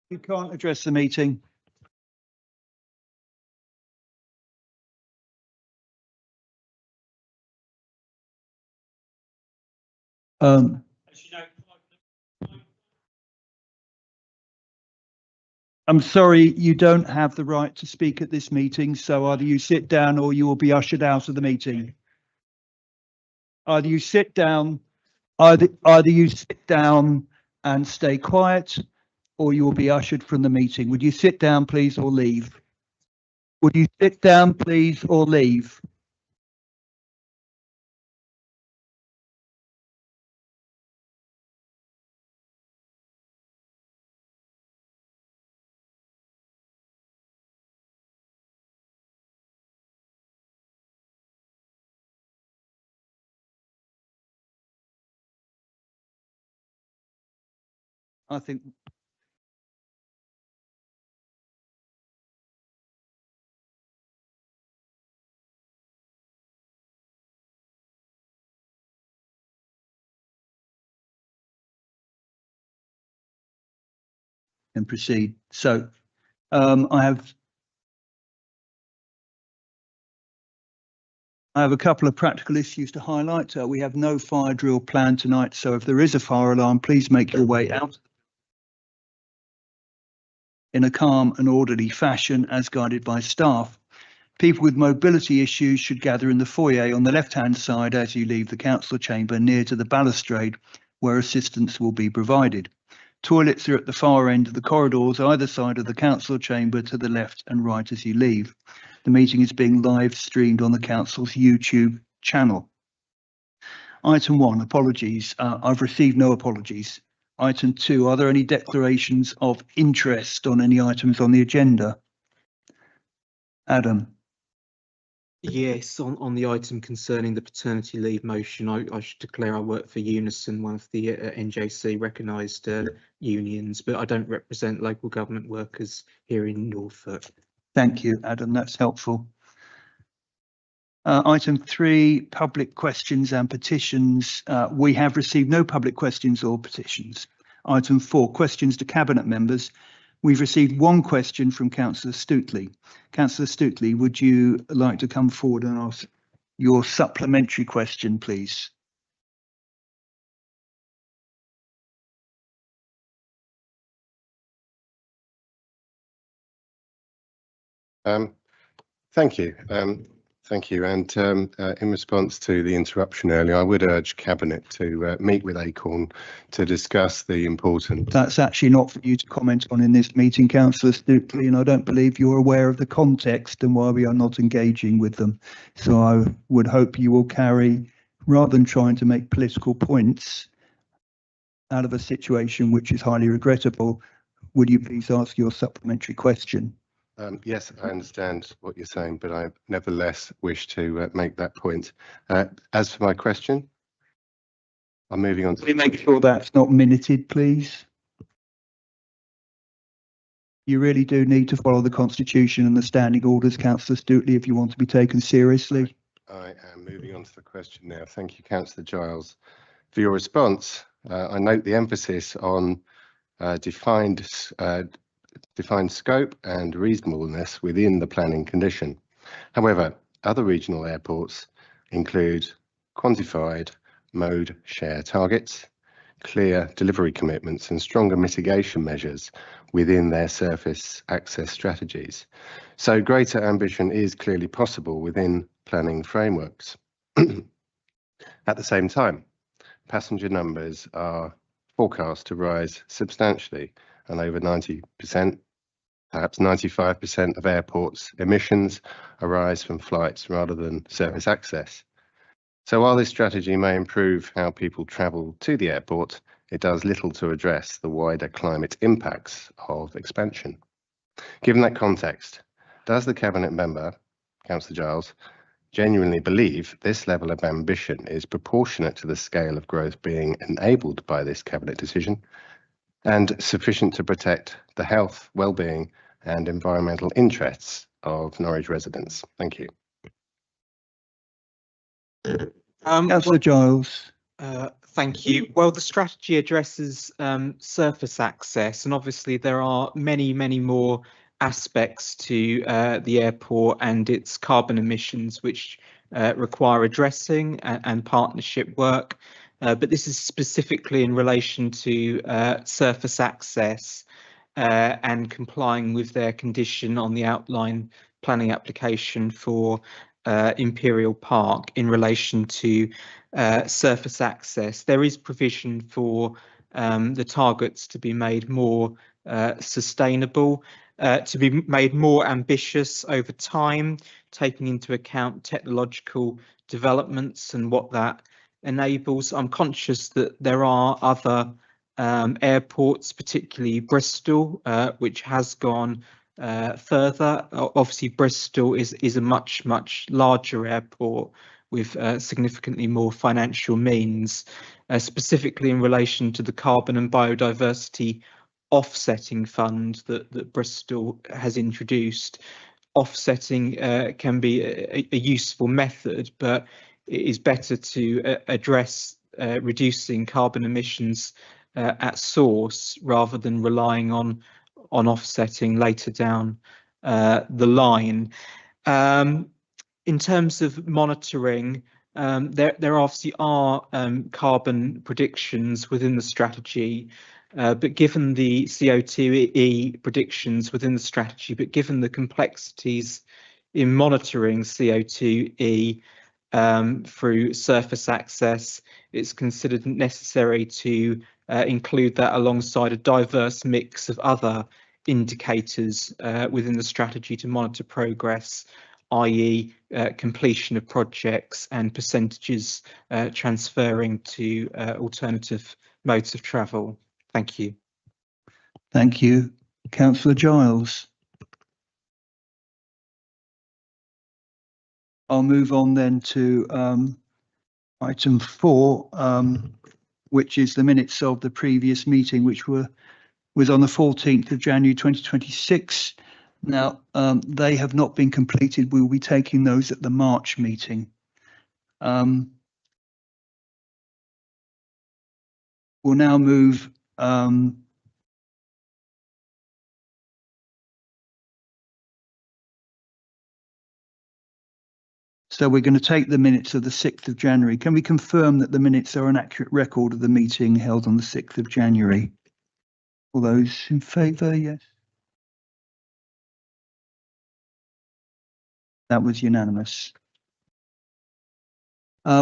You can't address the meeting. I'm sorry, you don't have the right to speak at this meeting, so either you sit down or you will be ushered out of the meeting. Either you sit down, either you sit down and stay quiet, or you will be ushered from the meeting. Would you sit down, please, or leave? Would you sit down, please, or leave? I think and proceed. So I have a couple of practical issues to highlight. We have no fire drill planned tonight, so if there is a fire alarm, please make your way out in a calm and orderly fashion as guided by staff. People with mobility issues should gather in the foyer on the left-hand side as you leave the council chamber near to the balustrade where assistance will be provided. Toilets are at the far end of the corridors either side of the council chamber to the left and right as you leave. The meeting is being live streamed on the council's YouTube channel. Item 1, apologies. I've received no apologies. Item 2, are there any declarations of interest on any items on the agenda? Adam. Yes, on the item concerning the paternity leave motion, I should declare I work for Unison, one of the NJC recognised unions, but I don't represent local government workers here in Norfolk. Thank you, Adam. That's helpful. Item 3, public questions and petitions. We have received no public questions or petitions. Item 4, questions to Cabinet members. We've received one question from Councillor Stootley. Councillor Stootley, would you like to come forward and ask your supplementary question, please? Thank you. Thank you. And in response to the interruption earlier, I would urge Cabinet to meet with Acorn to discuss the important. That's actually not for you to comment on in this meeting, Councillor Stootley, and I don't believe you're aware of the context and why we are not engaging with them. So I would hope you will carry, rather than trying to make political points out of a situation which is highly regrettable, would you please ask your supplementary question? Yes, I understand what you're saying, but I nevertheless wish to make that point. As for my question, I'm moving on. Can we make sure that's not minuted, please? You really do need to follow the Constitution and the standing orders, Councillor Stootley, if you want to be taken seriously. I am moving on to the question now. Thank you, Councillor Giles, for your response. I note the emphasis on defined scope and reasonableness within the planning condition. However, other regional airports include quantified mode share targets, clear delivery commitments and stronger mitigation measures within their surface access strategies. So greater ambition is clearly possible within planning frameworks. At the same time, passenger numbers are forecast to rise substantially, and over 90%, perhaps 95% of airports' emissions arise from flights rather than surface access. So while this strategy may improve how people travel to the airport, it does little to address the wider climate impacts of expansion. Given that context, does the Cabinet member, Councillor Giles, genuinely believe this level of ambition is proportionate to the scale of growth being enabled by this Cabinet decision and sufficient to protect the health, well-being and environmental interests of Norwich residents? Thank you. Councillor Giles. Thank you. Well, the strategy addresses surface access, and obviously there are many more aspects to the airport and its carbon emissions which require addressing and partnership work. But this is specifically in relation to surface access and complying with their condition on the outline planning application for Imperial Park in relation to surface access. There is provision for the targets to be made more sustainable, to be made more ambitious over time, taking into account technological developments and what that enables. I'm conscious that there are other airports, particularly Bristol, which has gone further. Obviously, Bristol is a much larger airport with significantly more financial means, specifically in relation to the carbon and biodiversity offsetting fund that Bristol has introduced. Offsetting can be a useful method, but it is better to address reducing carbon emissions at source rather than relying on offsetting later down the line. In terms of monitoring, there obviously are carbon predictions within the strategy, but given the CO2e predictions within the strategy, but given the complexities in monitoring CO2e through surface access, it's considered necessary to include that alongside a diverse mix of other indicators within the strategy to monitor progress, i.e. Completion of projects and percentages transferring to alternative modes of travel. Thank you. Thank you. Councillor Giles. I'll move on then to item 4, which is the minutes of the previous meeting, which was on the 14th of January 2026. Now, they have not been completed. We will be taking those at the March meeting. We'll now move so we're going to take the minutes of the 6th of January. Can we confirm that the minutes are an accurate record of the meeting held on the 6th of January? All those in favour, yes. That was unanimous.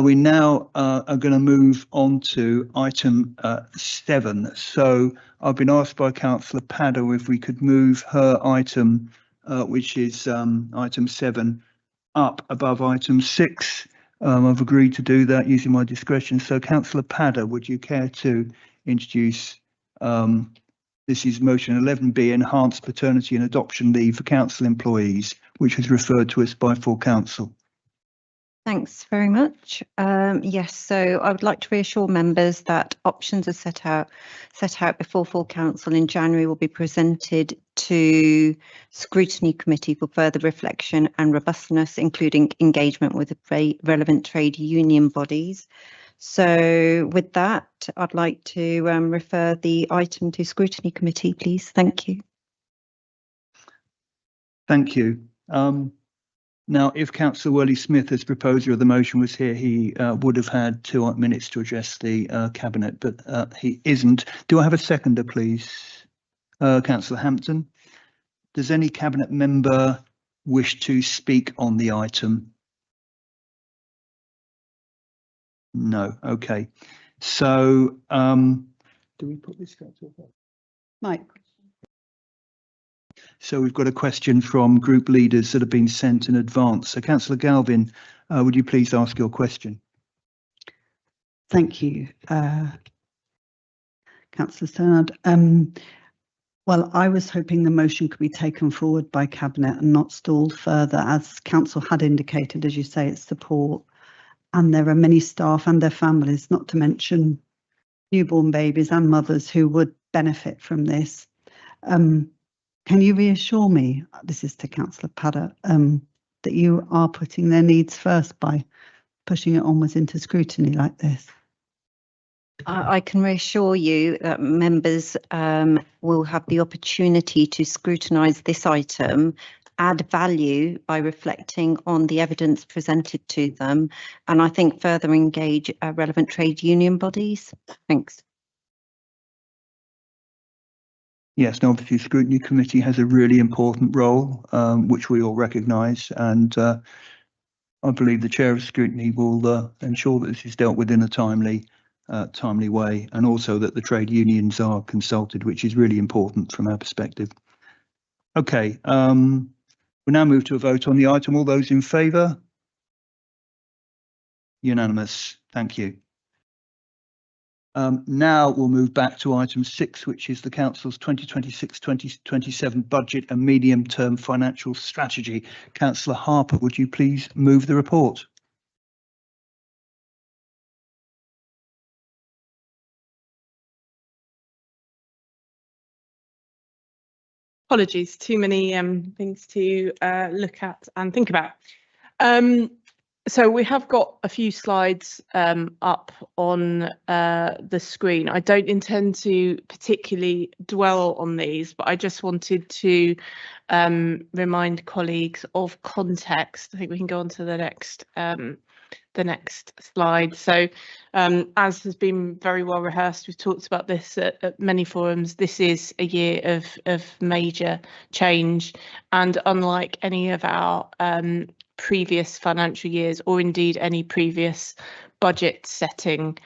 We now are going to move on to item 7. So I've been asked by Councillor Padder if we could move her item, which is item 7, up above item 6. I've agreed to do that using my discretion. So Councillor Padder, would you care to introduce this is motion 11B, enhanced paternity and adoption leave for council employees, which was referred to us by full council. Thanks very much. Yes, so I would like to reassure members that options are set out before full council in January will be presented to scrutiny committee for further reflection and robustness, including engagement with the relevant trade union bodies. So with that, I'd like to refer the item to scrutiny committee, please. Thank you. Thank you. Now, if Councillor Worley-Smith, as proposer of the motion, was here, he would have had 2 minutes to address the Cabinet, but he isn't. Do I have a seconder, please? Councillor Hampton. Does any Cabinet member wish to speak on the item? No. Okay. So do we put this straight to a vote? Mike. So we've got a question from group leaders that have been sent in advance. So Councillor Galvin, would you please ask your question? Thank you, Councillor Stannard. Well, I was hoping the motion could be taken forward by Cabinet and not stalled further, as Council had indicated, as you say, it's support. And there are many staff and their families, not to mention newborn babies and mothers who would benefit from this. Can you reassure me, this is to Councillor Padder, that you are putting their needs first by pushing it onwards into scrutiny like this? I can reassure you that members will have the opportunity to scrutinise this item, add value by reflecting on the evidence presented to them, and I think further engage relevant trade union bodies. Thanks. Yes, and obviously the Scrutiny Committee has a really important role, which we all recognise, and I believe the Chair of Scrutiny will ensure that this is dealt with in a timely way, and also that the trade unions are consulted, which is really important from our perspective. Okay, we now move to a vote on the item. All those in favour? Unanimous. Thank you. Now we'll move back to item 6, which is the Council's 2026-2027 budget and medium-term financial strategy. Councillor Harper, would you please move the report? Apologies, too many things to look at and think about. So we have got a few slides up on the screen. I don't intend to particularly dwell on these, but I just wanted to remind colleagues of context. I think we can go on to the next slide. So as has been very well rehearsed, we've talked about this at many forums. This is a year of major change, and unlike any of our previous financial years, or indeed any previous budget setting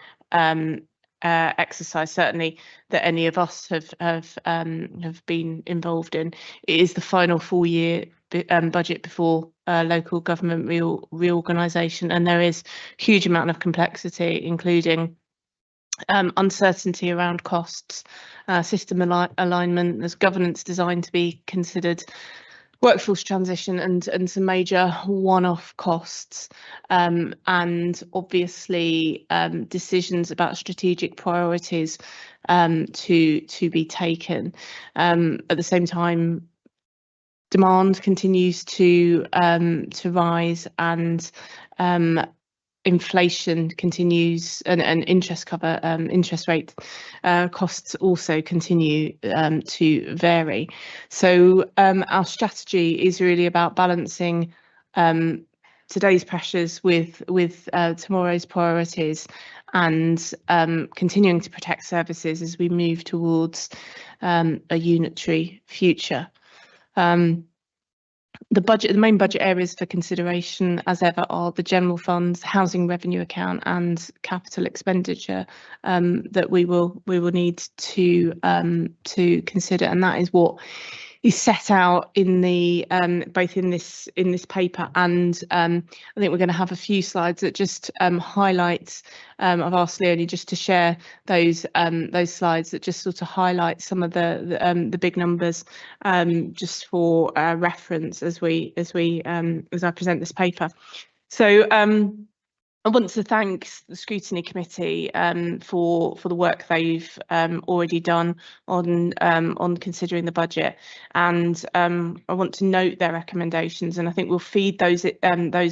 exercise, certainly that any of us have been involved in, it is the final full year budget before local government reorganisation, and there is a huge amount of complexity, including uncertainty around costs, system alignment. There's governance designed to be considered, workforce transition, and some major one-off costs, and obviously decisions about strategic priorities to be taken. At the same time, demand continues to rise, and inflation continues, and interest rate costs also continue to vary. So our strategy is really about balancing today's pressures with tomorrow's priorities, and continuing to protect services as we move towards a unitary future. The main budget areas for consideration, as ever, are the general funds, housing revenue account, and capital expenditure that we will need to consider, and that is what is set out in the both in this paper, and I think we're going to have a few slides that just highlight. I've asked Leonie just to share those slides that just sort of highlight some of the big numbers, just for reference as I present this paper. So I want to thank the Scrutiny Committee for the work they've already done on considering the budget, and I want to note their recommendations, and I think we'll feed those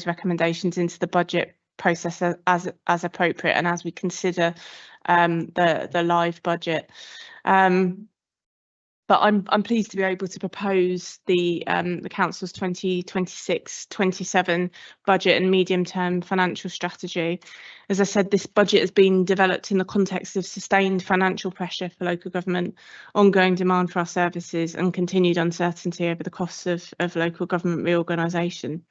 recommendations into the budget process as appropriate, and as we consider the live budget. But I'm pleased to be able to propose the Council's 2026-27 budget and medium-term financial strategy. As I said, this budget has been developed in the context of sustained financial pressure for local government, ongoing demand for our services, and continued uncertainty over the costs of local government reorganisation.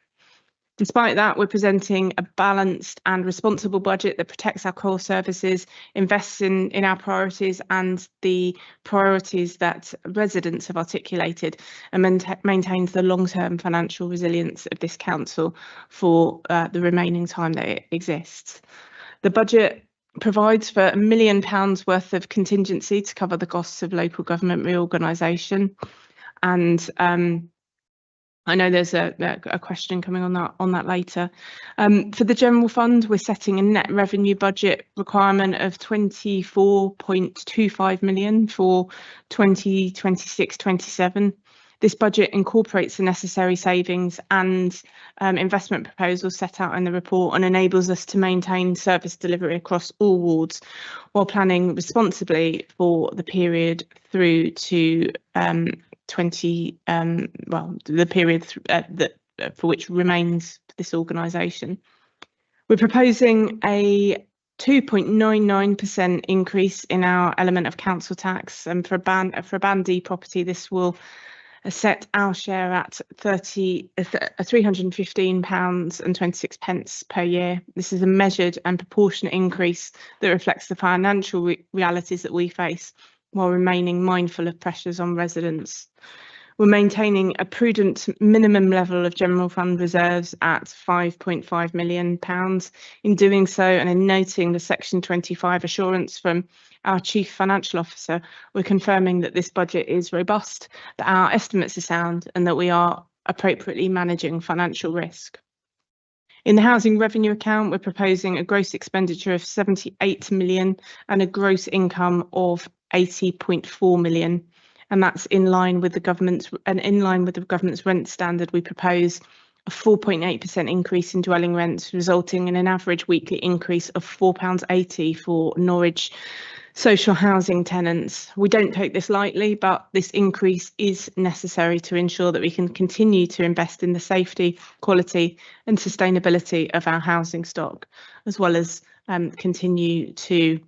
Despite that, we're presenting a balanced and responsible budget that protects our core services, invests in our priorities and the priorities that residents have articulated, and maintains the long-term financial resilience of this council for the remaining time that it exists. The budget provides for £1 million worth of contingency to cover the costs of local government reorganisation, and I know there's a question coming on that later. For the general fund, we're setting a net revenue budget requirement of 24.25 million for 2026-27. This budget incorporates the necessary savings and investment proposals set out in the report and enables us to maintain service delivery across all wards while planning responsibly for the period through to the period for which remains this organisation. We're proposing a 2.99% increase in our element of council tax, and for a Band D property, this will set our share at £315.26 per year. This is a measured and proportionate increase that reflects the financial realities that we face while remaining mindful of pressures on residents. We're maintaining a prudent minimum level of general fund reserves at £5.5 million. In doing so, and in noting the Section 25 assurance from our Chief Financial Officer, we're confirming that this budget is robust, that our estimates are sound, and that we are appropriately managing financial risk. In the housing revenue account, we're proposing a gross expenditure of 78 million and a gross income of 80.4 million. And that's in line with the government's rent standard. We propose a 4.8% increase in dwelling rents, resulting in an average weekly increase of £4.80 for Norwich social housing tenants. We don't take this lightly, but this increase is necessary to ensure that we can continue to invest in the safety, quality and sustainability of our housing stock, as well as continue to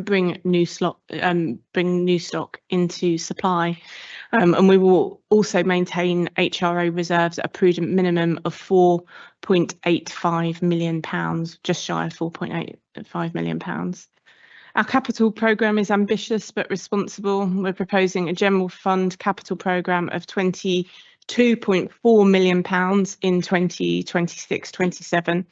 bring new stock into supply, and we will also maintain HRO reserves at a prudent minimum of £4.85 million, just shy of £4.85 million. Our capital programme is ambitious but responsible. We're proposing a general fund capital programme of £22.4 million in 2026-27.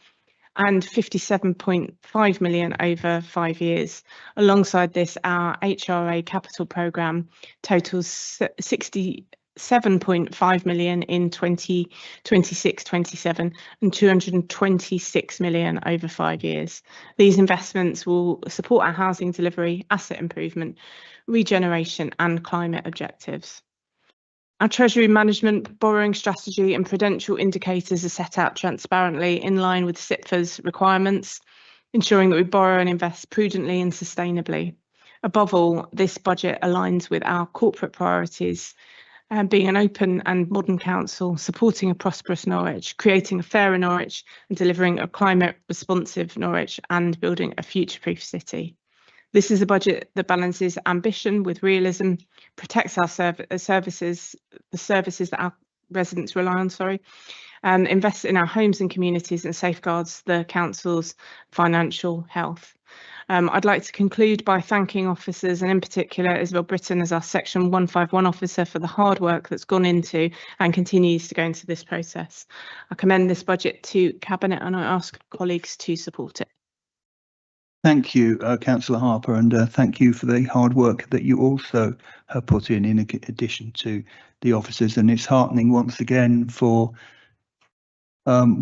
and 57.5 million over 5 years. Alongside this, our HRA capital programme totals 67.5 million in 2026-27 and 226 million over 5 years. These investments will support our housing delivery, asset improvement, regeneration and climate objectives. Our treasury management, borrowing strategy and prudential indicators are set out transparently in line with SIPFA's requirements, ensuring that we borrow and invest prudently and sustainably. Above all, this budget aligns with our corporate priorities, being an open and modern council, supporting a prosperous Norwich, creating a fairer Norwich and delivering a climate responsive Norwich and building a future-proof city. This is a budget that balances ambition with realism, protects our services that our residents rely on, and invests in our homes and communities and safeguards the council's financial health. I'd like to conclude by thanking officers, and in particular Isabel Britton as our Section 151 officer, for the hard work that's gone into and continues to go into this process. I commend this budget to Cabinet and I ask colleagues to support it. Thank you, Councillor Harper, and thank you for the hard work that you also have put in addition to the officers. And it's heartening once again for, from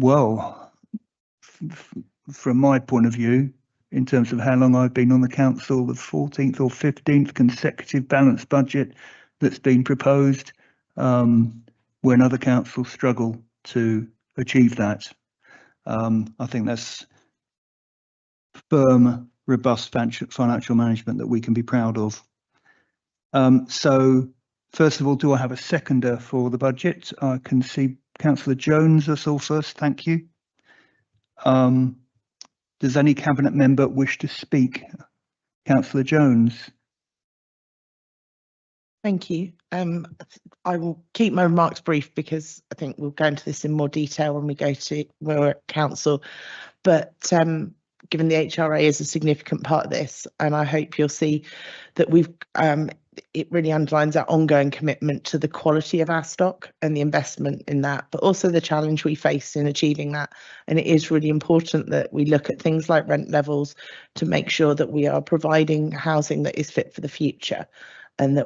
my point of view, in terms of how long I've been on the council, the 14th or 15th consecutive balanced budget that's been proposed, when other councils struggle to achieve that. I think that's firm, robust financial management that we can be proud of. So, first of all, do I have a seconder for the budget? I can see Councillor Jones, that's all first. Thank you. Does any Cabinet member wish to speak? Councillor Jones. Thank you. I will keep my remarks brief because I think we'll go into this in more detail when we're at council. But given the HRA is a significant part of this, and I hope you'll see that it really underlines our ongoing commitment to the quality of our stock and the investment in that, but also the challenge we face in achieving that. And it is really important that we look at things like rent levels to make sure that we are providing housing that is fit for the future. And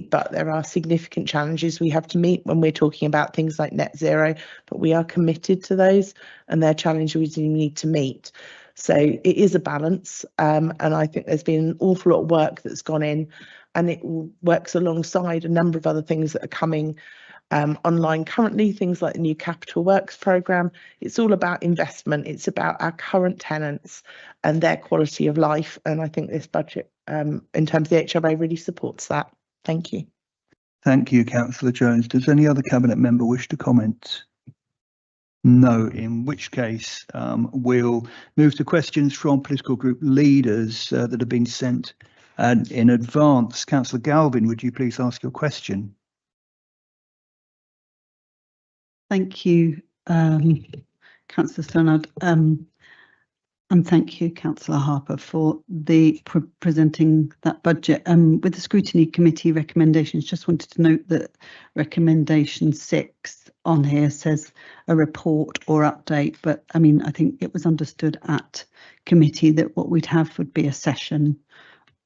but there are significant challenges we have to meet when we're talking about things like net zero, but we are committed to those and they're challenges we need to meet. So it is a balance, and I think there's been an awful lot of work that's gone in, and it works alongside a number of other things that are coming online currently, things like the new Capital Works programme. It's all about investment. It's about our current tenants and their quality of life. And I think this budget, in terms of the HRA, really supports that. Thank you. Thank you, Councillor Jones. Does any other Cabinet member wish to comment? No, in which case we'll move to questions from political group leaders that have been sent in advance. Councillor Galvin, would you please ask your question? Thank you, Councillor Stannard, and thank you, Councillor Harper, for presenting that budget. With the Scrutiny Committee recommendations, just wanted to note that recommendation 6 on here says a report or update, but I mean, I think it was understood at committee that what we'd have would be a session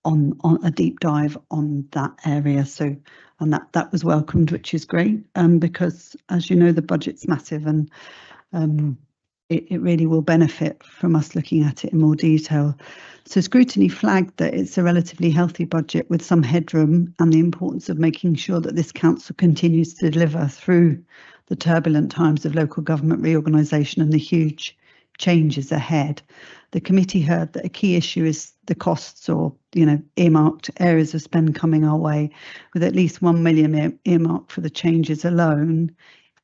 on a deep dive on that area. So, and that was welcomed, which is great, because as you know, the budget's massive, and it really will benefit from us looking at it in more detail. So Scrutiny flagged that it's a relatively healthy budget with some headroom, and the importance of making sure that this council continues to deliver through the turbulent times of local government reorganisation and the huge changes ahead. The committee heard that a key issue is the costs, or earmarked areas of spend coming our way, with at least 1 million earmarked for the changes alone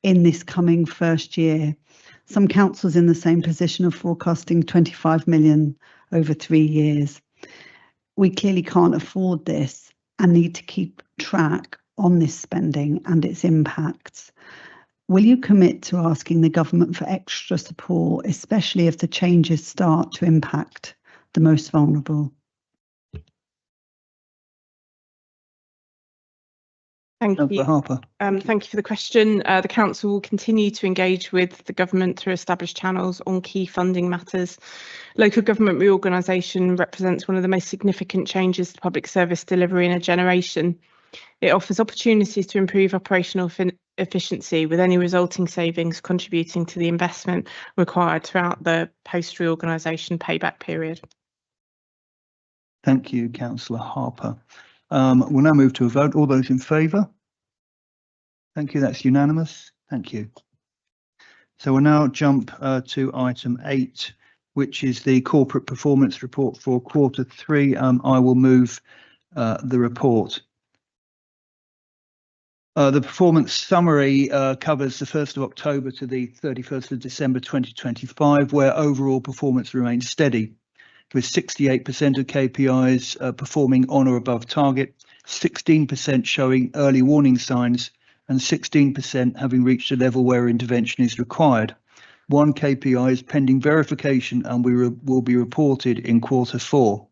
in this coming first year. Some councils in the same position are forecasting 25 million over 3 years. We clearly can't afford this and need to keep track on this spending and its impacts. Will you commit to asking the government for extra support, especially if the changes start to impact the most vulnerable? Thank Councillor you. Harper. Thank you for the question. The council will continue to engage with the government through established channels on key funding matters. Local government reorganisation represents one of the most significant changes to public service delivery in a generation. It offers opportunities to improve operational efficiency, with any resulting savings contributing to the investment required throughout the post-reorganisation payback period. Thank you, Councillor Harper. We'll now move to a vote. All those in favour? Thank you, that's unanimous. Thank you. So we'll now jump to item 8, which is the corporate performance report for Q3. I will move the report. The performance summary covers the 1st of October to the 31st of December 2025, where overall performance remains steady, with 68% of KPIs performing on or above target, 16% showing early warning signs, and 16% having reached a level where intervention is required. One KPI is pending verification and will be reported in Q4.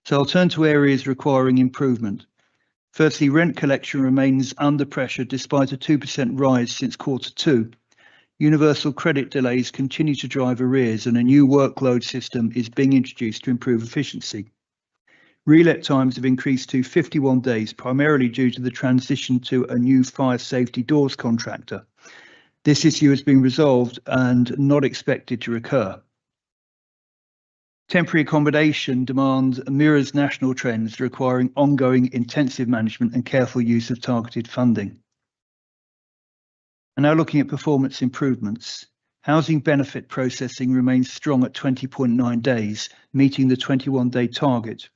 So I'll turn to areas requiring improvement. Firstly, rent collection remains under pressure despite a 2% rise since Q2. Universal credit delays continue to drive arrears, and a new workload system is being introduced to improve efficiency. Relet times have increased to 51 days, primarily due to the transition to a new fire safety doors contractor. This issue has been resolved and not expected to recur. Temporary accommodation demand mirrors national trends, requiring ongoing intensive management and careful use of targeted funding. And now looking at performance improvements. Housing benefit processing remains strong at 20.9 days, meeting the 21-day target.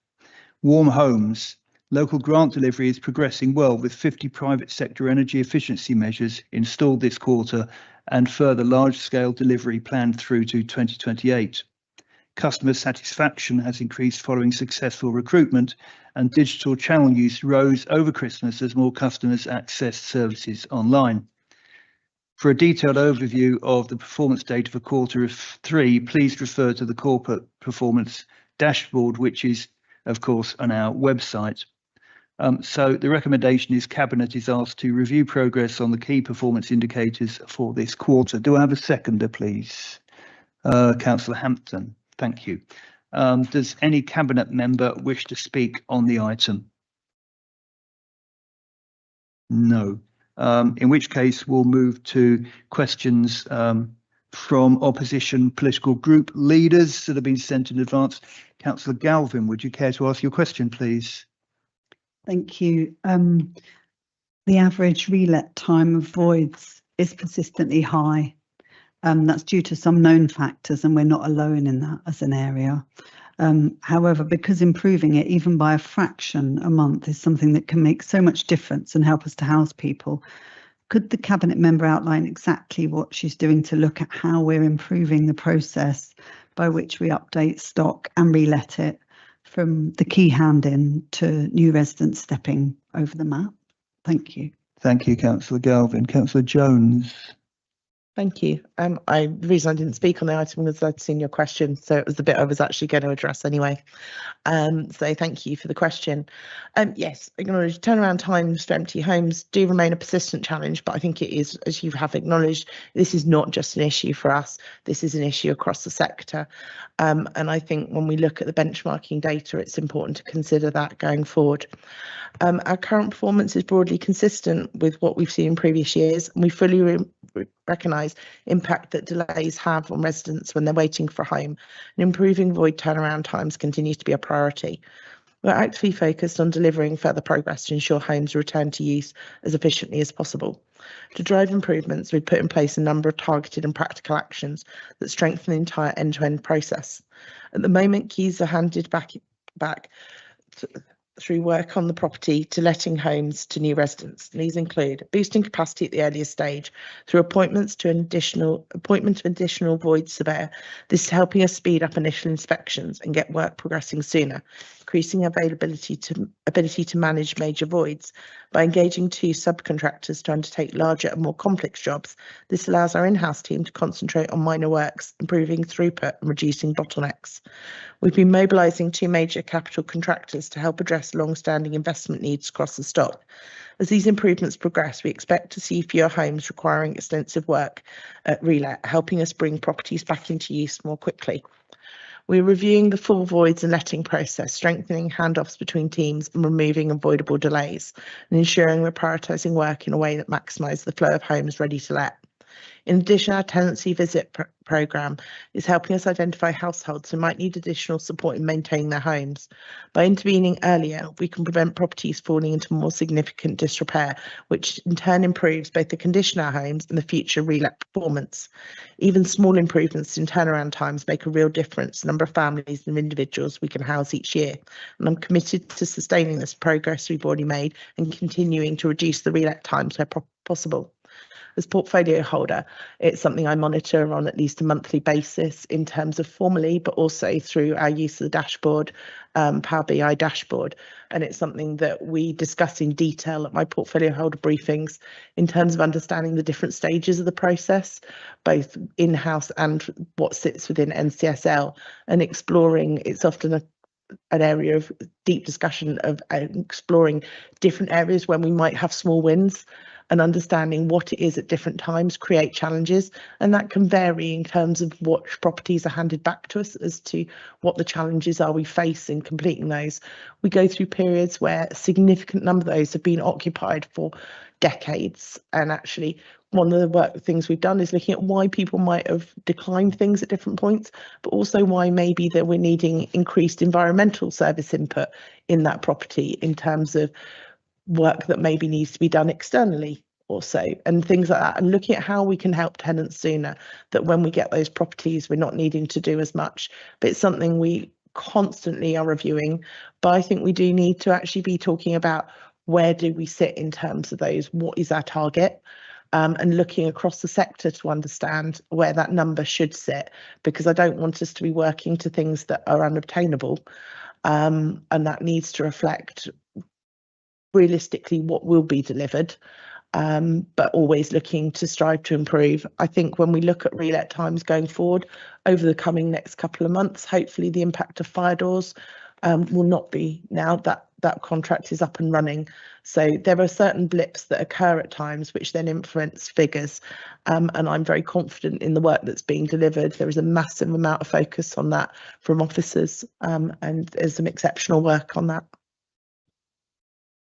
Warm homes. Local grant delivery is progressing well, with 50 private sector energy efficiency measures installed this quarter and further large-scale delivery planned through to 2028. Customer satisfaction has increased following successful recruitment, and digital channel use rose over Christmas as more customers accessed services online. For a detailed overview of the performance data for Q3, please refer to the corporate performance dashboard, which is, of course, on our website. So the recommendation is Cabinet is asked to review progress on the key performance indicators for this quarter. Do I have a seconder, please? Councillor Hampton. Thank you. Does any Cabinet member wish to speak on the item? No. In which case we'll move to questions from opposition political group leaders that have been sent in advance. Councillor Galvin, would you care to ask your question, please? Thank you. The average relet time of voids is persistently high. That's due to some known factors, and we're not alone in that as an area. However, because improving it even by a fraction a month is something that can make so much difference and help us to house people, could the Cabinet member outline exactly what she's doing to look at how we're improving the process by which we update stock and relet it, from the key hand-in to new residents stepping over the map? Thank you. Thank you, Councillor Galvin. Councillor Jones. Thank you. The reason I didn't speak on the item was I'd seen your question, so it was the bit I was actually going to address anyway. So thank you for the question. Yes, acknowledge turnaround times for empty homes do remain a persistent challenge, but I think it is, as you have acknowledged, this is not just an issue for us. This is an issue across the sector. And I think when we look at the benchmarking data, it's important to consider that going forward. Our current performance is broadly consistent with what we've seen in previous years, and we fully recognise impact that delays have on residents when they're waiting for a home, and improving void turnaround times continues to be a priority. We're actively focused on delivering further progress to ensure homes return to use as efficiently as possible. To drive improvements, we've put in place a number of targeted and practical actions that strengthen the entire end-to-end process. At the moment, keys are handed back through work on the property to letting homes to new residents. These include boosting capacity at the earliest stage through appointment to an additional void surveyor. This is helping us speed up initial inspections and get work progressing sooner, increasing ability to manage major voids by engaging 2 subcontractors to undertake larger and more complex jobs. This allows our in-house team to concentrate on minor works, improving throughput and reducing bottlenecks. We've been mobilising 2 major capital contractors to help address long-standing investment needs across the stock. As these improvements progress, we expect to see fewer homes requiring extensive work at relet, helping us bring properties back into use more quickly. We're reviewing the full voids and letting process, strengthening handoffs between teams and removing avoidable delays, and ensuring we're prioritising work in a way that maximises the flow of homes ready to let. In addition, our tenancy visit programme is helping us identify households who might need additional support in maintaining their homes. By intervening earlier, we can prevent properties falling into more significant disrepair, which in turn improves both the condition of our homes and the future relet performance. Even small improvements in turnaround times make a real difference in the number of families and individuals we can house each year. And I'm committed to sustaining this progress we've already made and continuing to reduce the relet times where possible. As portfolio holder, it's something I monitor on at least a monthly basis in terms of formally, but also through our use of the dashboard, Power BI dashboard. And it's something that we discuss in detail at my portfolio holder briefings in terms of understanding the different stages of the process, both in-house and what sits within NCSL, and exploring. It's often an area of deep discussion of exploring different areas when we might have small wins, and understanding what it is at different times create challenges, and that can vary in terms of what properties are handed back to us as to what the challenges are we face in completing those. We go through periods where a significant number of those have been occupied for decades, and actually one of the things we've done is looking at why people might have declined things at different points, but also why maybe that we're needing increased environmental service input in that property in terms of work that maybe needs to be done externally also, and things like that, and looking at how we can help tenants sooner, that when we get those properties we're not needing to do as much. But it's something we constantly are reviewing, but I think we do need to actually be talking about where do we sit in terms of those, what is our target, and looking across the sector to understand where that number should sit, because I don't want us to be working to things that are unobtainable, and that needs to reflect realistically what will be delivered, but always looking to strive to improve. I think when we look at relet times going forward over the coming next couple of months, hopefully the impact of fire doors will not be now that that contract is up and running. So there are certain blips that occur at times which then influence figures, and I'm very confident in the work that's being delivered. There is a massive amount of focus on that from officers, and there's some exceptional work on that.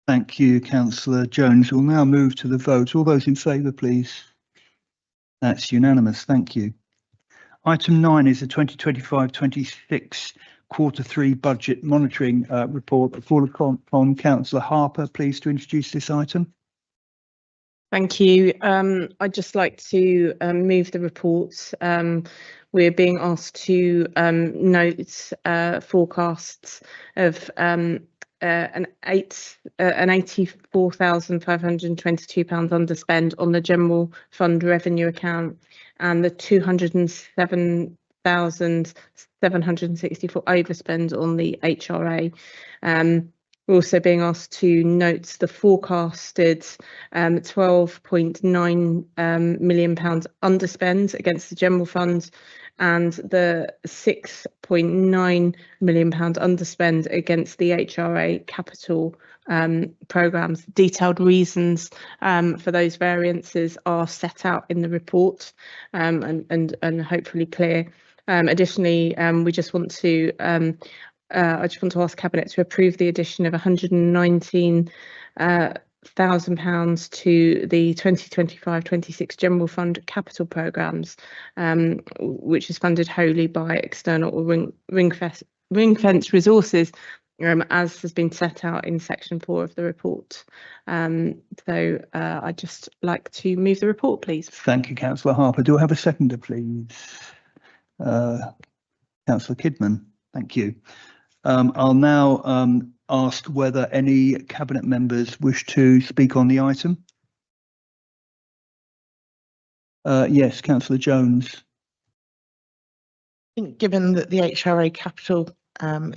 Thank you, Councillor Jones. We'll now move to the vote. All those in favour, please. That's unanimous. Thank you. Item 9 is the 2025-26 Q3 budget monitoring report. I call upon Councillor Harper, please, to introduce this item. Thank you. I'd just like to move the report. We're being asked to note forecasts of an £84,522 underspend on the general fund revenue account and the £207,764 overspend on the HRA. We're also being asked to note the forecasted £12.9 million underspend against the general fund and the £6.9 million underspend against the HRA capital programmes. Detailed reasons for those variances are set out in the report and hopefully clear. Additionally, we just want to I just want to ask Cabinet to approve the addition of £119,000 to the 2025-26 General Fund capital programmes, which is funded wholly by external or ring-fence resources, as has been set out in section 4 of the report. So I'd just like to move the report, please. Thank you, Councillor Harper. Do I have a seconder, please? Councillor Kidman. Thank you. I'll now ask whether any Cabinet members wish to speak on the item. Yes, Councillor Jones. I think given that the HRA capital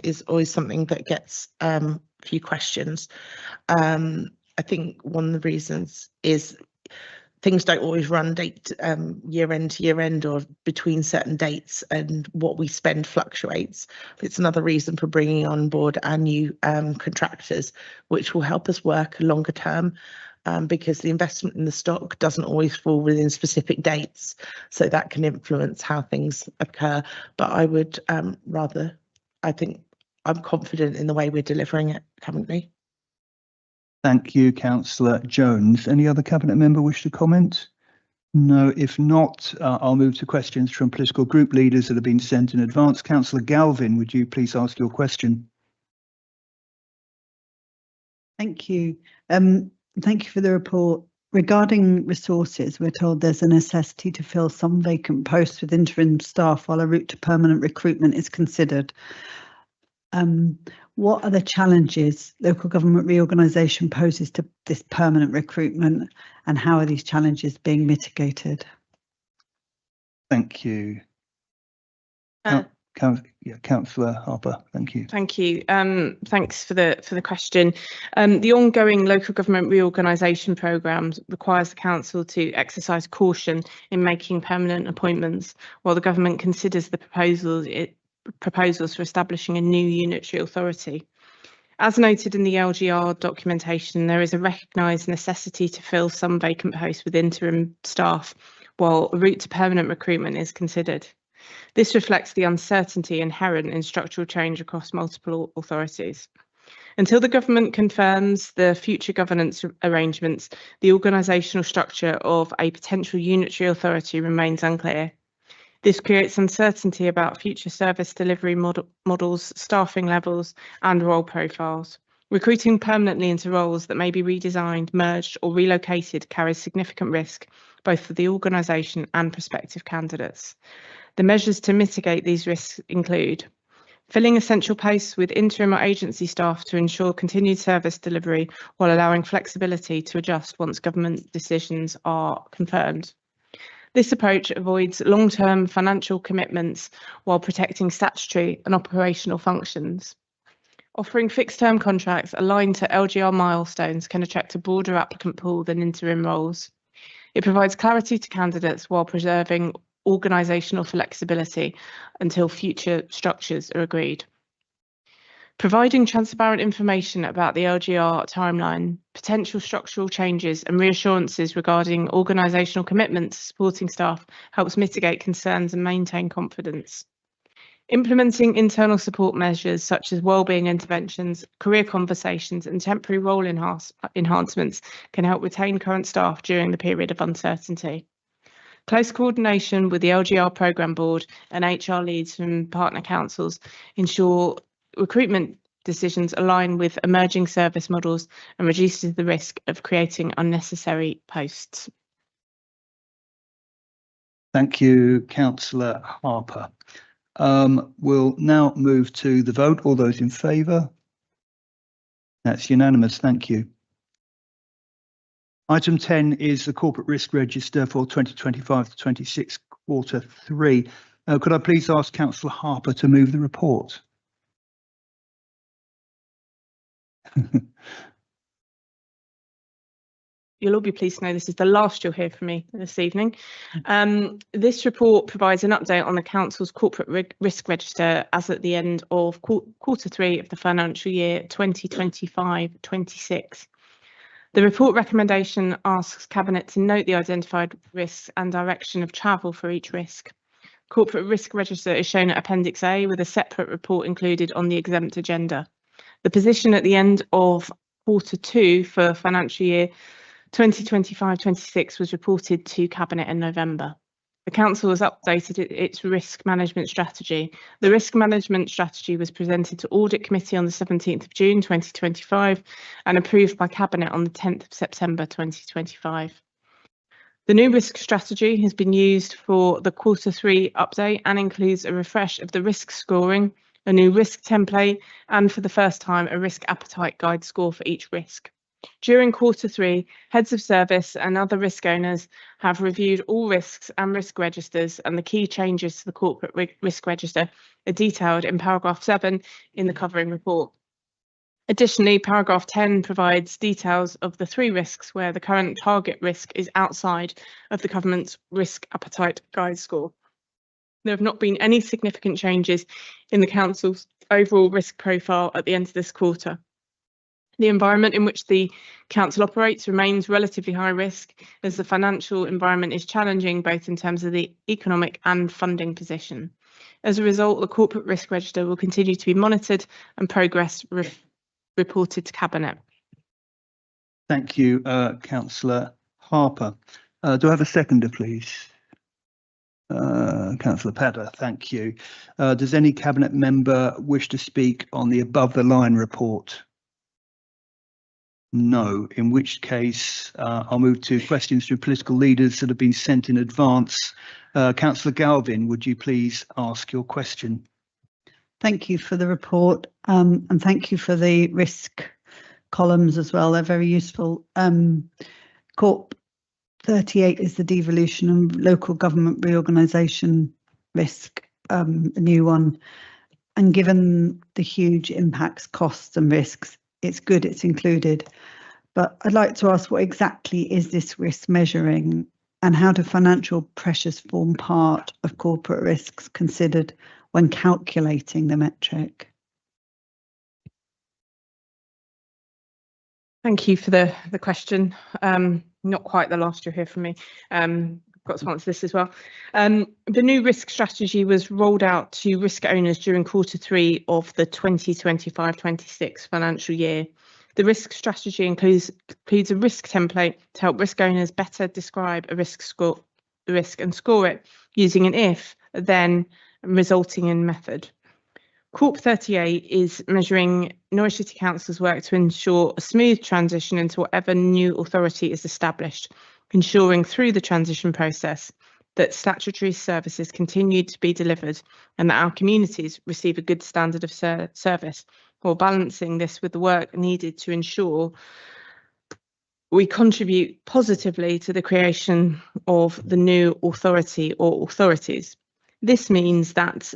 is always something that gets a few questions, I think one of the reasons is things don't always run year end to year end or between certain dates, and what we spend fluctuates. It's another reason for bringing on board our new contractors, which will help us work longer term, because the investment in the stock doesn't always fall within specific dates, so that can influence how things occur. But I would I think I'm confident in the way we're delivering it currently. Thank you, Councillor Jones. Any other Cabinet member wish to comment? No, if not, I'll move to questions from political group leaders that have been sent in advance. Councillor Galvin, would you please ask your question? Thank you. Thank you for the report. Regarding resources, we're told there's a necessity to fill some vacant posts with interim staff while a route to permanent recruitment is considered. What are the challenges local government reorganisation poses to this permanent recruitment, and how are these challenges being mitigated? Thank you. Councillor Harper, thank you. Thank you. Thanks for the question. The ongoing local government reorganisation programme requires the council to exercise caution in making permanent appointments while the government considers the proposals for establishing a new unitary authority. As noted in the LGR documentation, there is a recognised necessity to fill some vacant posts with interim staff while a route to permanent recruitment is considered. This reflects the uncertainty inherent in structural change across multiple authorities. Until the government confirms the future governance arrangements, the organisational structure of a potential unitary authority remains unclear. This creates uncertainty about future service delivery models, staffing levels, and role profiles. Recruiting permanently into roles that may be redesigned, merged, or relocated carries significant risk, both for the organisation and prospective candidates. The measures to mitigate these risks include filling essential posts with interim or agency staff to ensure continued service delivery while allowing flexibility to adjust once government decisions are confirmed. This approach avoids long-term financial commitments while protecting statutory and operational functions. Offering fixed-term contracts aligned to LGR milestones can attract a broader applicant pool than interim roles. It provides clarity to candidates while preserving organisational flexibility until future structures are agreed. Providing transparent information about the LGR timeline, potential structural changes and reassurances regarding organisational commitments supporting staff helps mitigate concerns and maintain confidence. Implementing internal support measures such as wellbeing interventions, career conversations and temporary role enhancements can help retain current staff during the period of uncertainty. Close coordination with the LGR Programme Board and HR leads from partner councils ensure recruitment decisions align with emerging service models and reduces the risk of creating unnecessary posts. Thank you, Councillor Harper. We'll now move to the vote. All those in favour? That's unanimous. Thank you. Item 10 is the Corporate Risk Register for 2025 to 26 quarter 3. Could I please ask Councillor Harper to move the report? You'll all be pleased to know this is the last you'll hear from me this evening. This report provides an update on the Council's corporate risk register as at the end of quarter 3 of the financial year 2025-26. The report recommendation asks Cabinet to note the identified risks and direction of travel for each risk. Corporate risk register is shown at Appendix A with a separate report included on the exempt agenda. The position at the end of quarter 2 for financial year 2025-26 was reported to Cabinet in November. The Council has updated its risk management strategy. The risk management strategy was presented to Audit Committee on the 17th of June 2025 and approved by Cabinet on the 10th of September 2025. The new risk strategy has been used for the quarter 3 update and includes a refresh of the risk scoring, a new risk template, and for the first time, a risk appetite guide score for each risk. During quarter 3, heads of service and other risk owners have reviewed all risks and risk registers, and the key changes to the corporate risk register are detailed in paragraph 7 in the covering report. Additionally, paragraph 10 provides details of the 3 risks where the current target risk is outside of the government's risk appetite guide score. There have not been any significant changes in the Council's overall risk profile at the end of this quarter. The environment in which the Council operates remains relatively high risk, as the financial environment is challenging both in terms of the economic and funding position. As a result, the corporate risk register will continue to be monitored and progress reported to Cabinet. Thank you, Councillor Harper. Do I have a seconder, please? Councillor Padder, thank you. Does any Cabinet member wish to speak on the above the line report? No, in which case I'll move to questions from political leaders that have been sent in advance. Councillor Galvin, would you please ask your question? Thank you for the report, and thank you for the risk columns as well. They're very useful. Corp 38 is the devolution and local government reorganisation risk, a new one. And given the huge impacts, costs and risks, it's good it's included. But I'd like to ask, what exactly is this risk measuring, and how do financial pressures form part of corporate risks considered when calculating the metric? Thank you for the question. Not quite the last you'll hear from me. Got to answer this as well. The new risk strategy was rolled out to risk owners during quarter 3 of the 2025-26 financial year. The risk strategy includes a risk template to help risk owners better describe a risk and score it using an if, then, resulting in method. Corp 38 is measuring Norwich City Council's work to ensure a smooth transition into whatever new authority is established, ensuring through the transition process that statutory services continue to be delivered and that our communities receive a good standard of service, while balancing this with the work needed to ensure we contribute positively to the creation of the new authority or authorities. This means that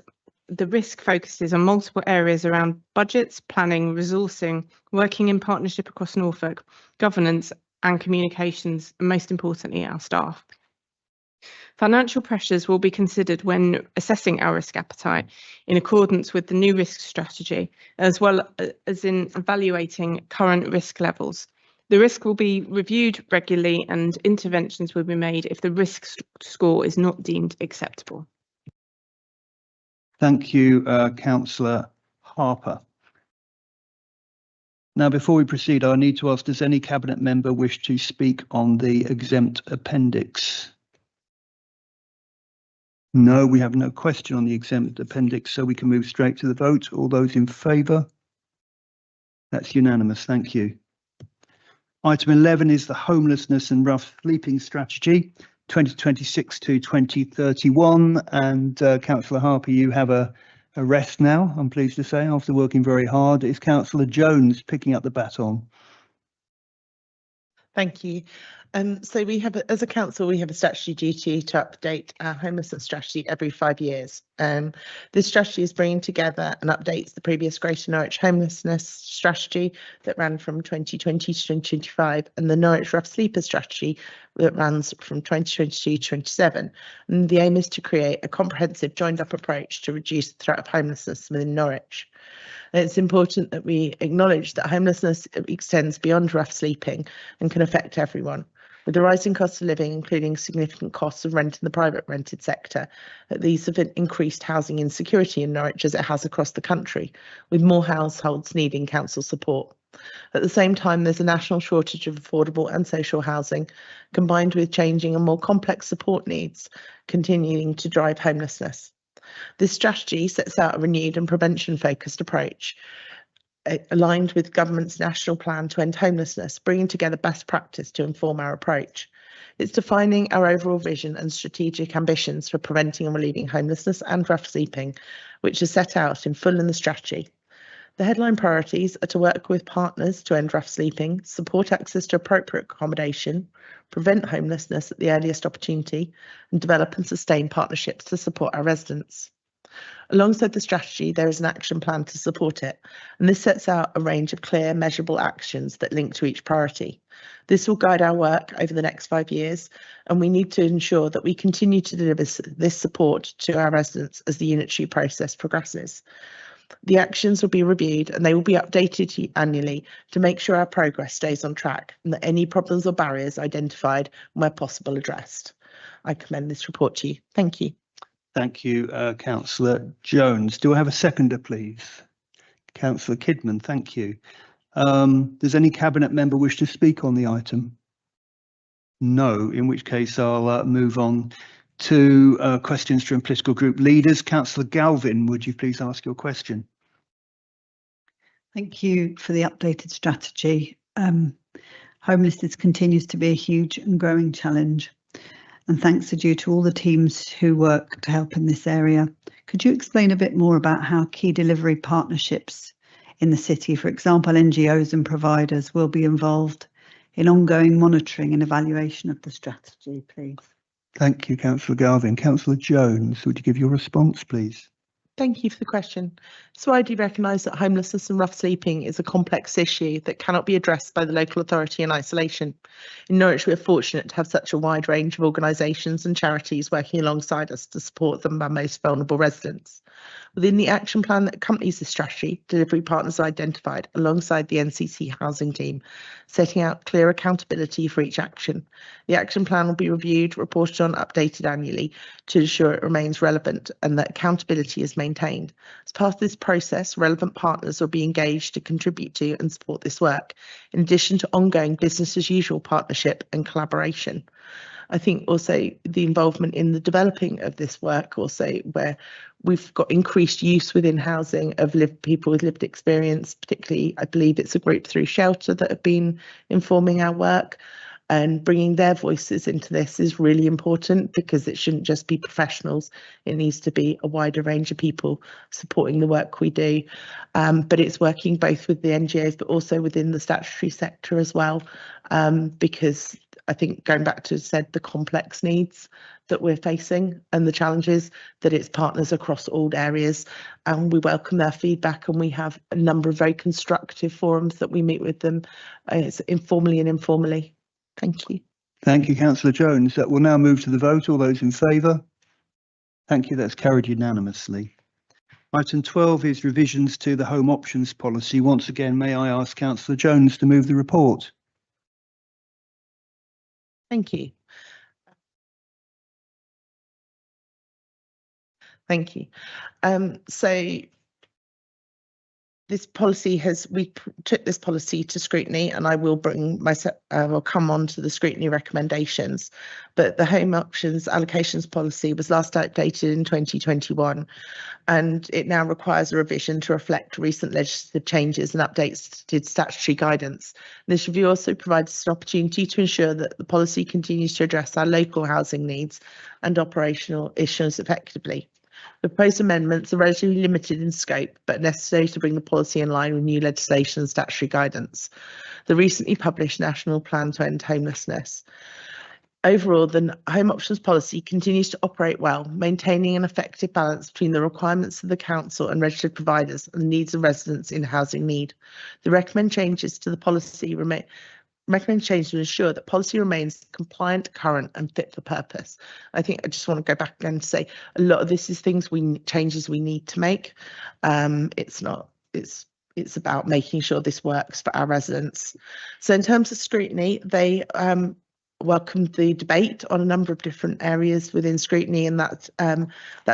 the risk focuses on multiple areas around budgets, planning, resourcing, working in partnership across Norfolk, governance and communications, and most importantly, our staff. Financial pressures will be considered when assessing our risk appetite in accordance with the new risk strategy, as well as in evaluating current risk levels. The risk will be reviewed regularly and interventions will be made if the risk score is not deemed acceptable. Thank you, Councillor Harper. Now, before we proceed, I need to ask, does any Cabinet member wish to speak on the exempt appendix? No, we have no question on the exempt appendix, so we can move straight to the vote. All those in favour? That's unanimous. Thank you. Item 11 is the Homelessness and Rough Sleeping Strategy 2026 to 2031. And Councillor Harper, you have a rest now, I'm pleased to say, after working very hard. Is Councillor Jones picking up the baton? Thank you. So we have, as a council, we have a statutory duty to update our homelessness strategy every 5 years. This strategy is bringing together and updates the previous Greater Norwich homelessness strategy that ran from 2020 to 2025 and the Norwich Rough Sleeper strategy that runs from 2022 to 27. And the aim is to create a comprehensive joined up approach to reduce the threat of homelessness within Norwich. It's important that we acknowledge that homelessness extends beyond rough sleeping and can affect everyone. With the rising cost of living, including significant costs of rent in the private rented sector, these have increased housing insecurity in Norwich as it has across the country, with more households needing council support. At the same time, there's a national shortage of affordable and social housing, combined with changing and more complex support needs, continuing to drive homelessness. This strategy sets out a renewed and prevention-focused approach, aligned with government's national plan to end homelessness, bringing together best practice to inform our approach. It's defining our overall vision and strategic ambitions for preventing and relieving homelessness and rough sleeping, which are set out in full in the strategy. The headline priorities are to work with partners to end rough sleeping, support access to appropriate accommodation, prevent homelessness at the earliest opportunity, and develop and sustain partnerships to support our residents. Alongside the strategy, there is an action plan to support it, and this sets out a range of clear, measurable actions that link to each priority. This will guide our work over the next 5 years, and we need to ensure that we continue to deliver this support to our residents as the unitary process progresses. The actions will be reviewed and they will be updated annually to make sure our progress stays on track and that any problems or barriers identified and where possible addressed. I commend this report to you. Thank you. Thank you, Councillor Jones. Do I have a seconder, please? Councillor Kidman, thank you. Does any Cabinet member wish to speak on the item? No, in which case I'll move on to questions from political group leaders. Councillor Galvin, would you please ask your question? Thank you for the updated strategy. Homelessness continues to be a huge and growing challenge, and thanks are due to all the teams who work to help in this area. Could you explain a bit more about how key delivery partnerships in the city, for example, NGOs and providers, will be involved in ongoing monitoring and evaluation of the strategy, please? Thank you, Councillor Galvin. Councillor Jones, would you give your response, please? Thank you for the question. So I do recognise that homelessness and rough sleeping is a complex issue that cannot be addressed by the local authority in isolation. In Norwich, we are fortunate to have such a wide range of organisations and charities working alongside us to support some of our most vulnerable residents. Within the action plan that accompanies this strategy, delivery partners are identified alongside the NCC housing team, setting out clear accountability for each action. The action plan will be reviewed, reported on, updated annually to ensure it remains relevant and that accountability is maintained. As part of this process, relevant partners will be engaged to contribute to and support this work, in addition to ongoing business as usual partnership and collaboration. I think also the involvement in the developing of this work, also where we've got increased use within housing of people with lived experience, particularly I believe it's a group through Shelter that have been informing our work, and bringing their voices into this is really important because it shouldn't just be professionals. It needs to be a wider range of people supporting the work we do. But it's working both with the NGOs but also within the statutory sector as well, because I think going back to said the complex needs that we're facing and the challenges, that it's partners across all areas, and we welcome their feedback, and we have a number of very constructive forums that we meet with them, it's informally and informally. Thank you. Thank you, Councillor Jones. We'll now move to the vote. All those in favour? Thank you. That's carried unanimously. Item 12 is revisions to the home options policy. Once again, may I ask Councillor Jones to move the report? Thank you. Thank you. So this policy took this policy to scrutiny, and I will bring myself, will come on to the scrutiny recommendations. But the home options allocations policy was last updated in 2021, and it now requires a revision to reflect recent legislative changes and updated statutory guidance. This review also provides an opportunity to ensure that the policy continues to address our local housing needs and operational issues effectively. The proposed amendments are relatively limited in scope, but necessary to bring the policy in line with new legislation and statutory guidance. The recently published National Plan to End Homelessness. Overall, the home options policy continues to operate well, maintaining an effective balance between the requirements of the council and registered providers and the needs of residents in housing need. The recommended changes to the policy to ensure that policy remains compliant, current and fit for purpose. I think I just want to go back again to say a lot of this is changes we need to make. It's about making sure this works for our residents. So in terms of scrutiny, they welcomed the debate on a number of different areas within scrutiny, and that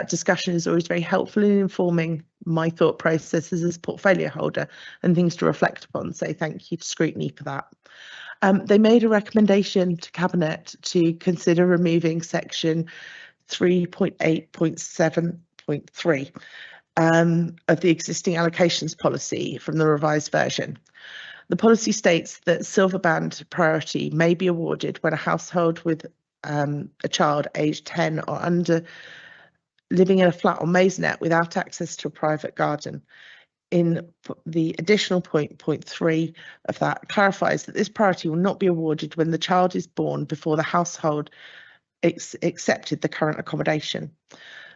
discussion is always very helpful in informing my thought processes as portfolio holder and things to reflect upon. So thank you to scrutiny for that. They made a recommendation to Cabinet to consider removing section 3.8.7.3 of the existing allocations policy from the revised version. The policy states that silver band priority may be awarded when a household with a child aged 10 or under living in a flat or maisonette without access to a private garden. In the additional point 3 of that clarifies that this priority will not be awarded when the child is born before the household accepted the current accommodation.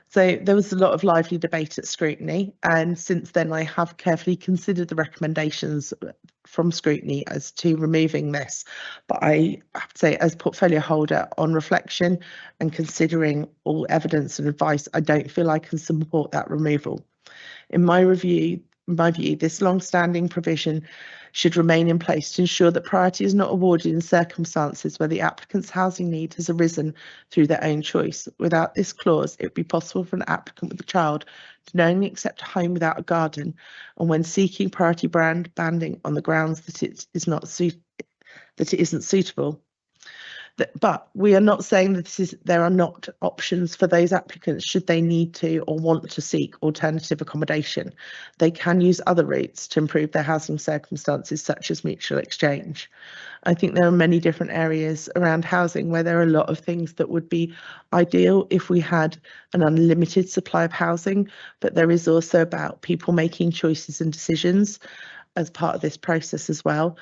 So there was a lot of lively debate at scrutiny, and since then I have carefully considered the recommendations from scrutiny as to removing this. But I have to say, as portfolio holder, on reflection and considering all evidence and advice, I don't feel I can support that removal. In my view, this long-standing provision should remain in place to ensure that priority is not awarded in circumstances where the applicant's housing need has arisen through their own choice. Without this clause, it would be possible for an applicant with a child to knowingly accept a home without a garden, and when seeking priority banding on the grounds that it isn't suitable. But we are not saying that there are not options for those applicants should they need to or want to seek alternative accommodation. They can use other routes to improve their housing circumstances, such as mutual exchange. I think there are many different areas around housing where there are a lot of things that would be ideal if we had an unlimited supply of housing, but there is also about people making choices and decisions as part of this process as well.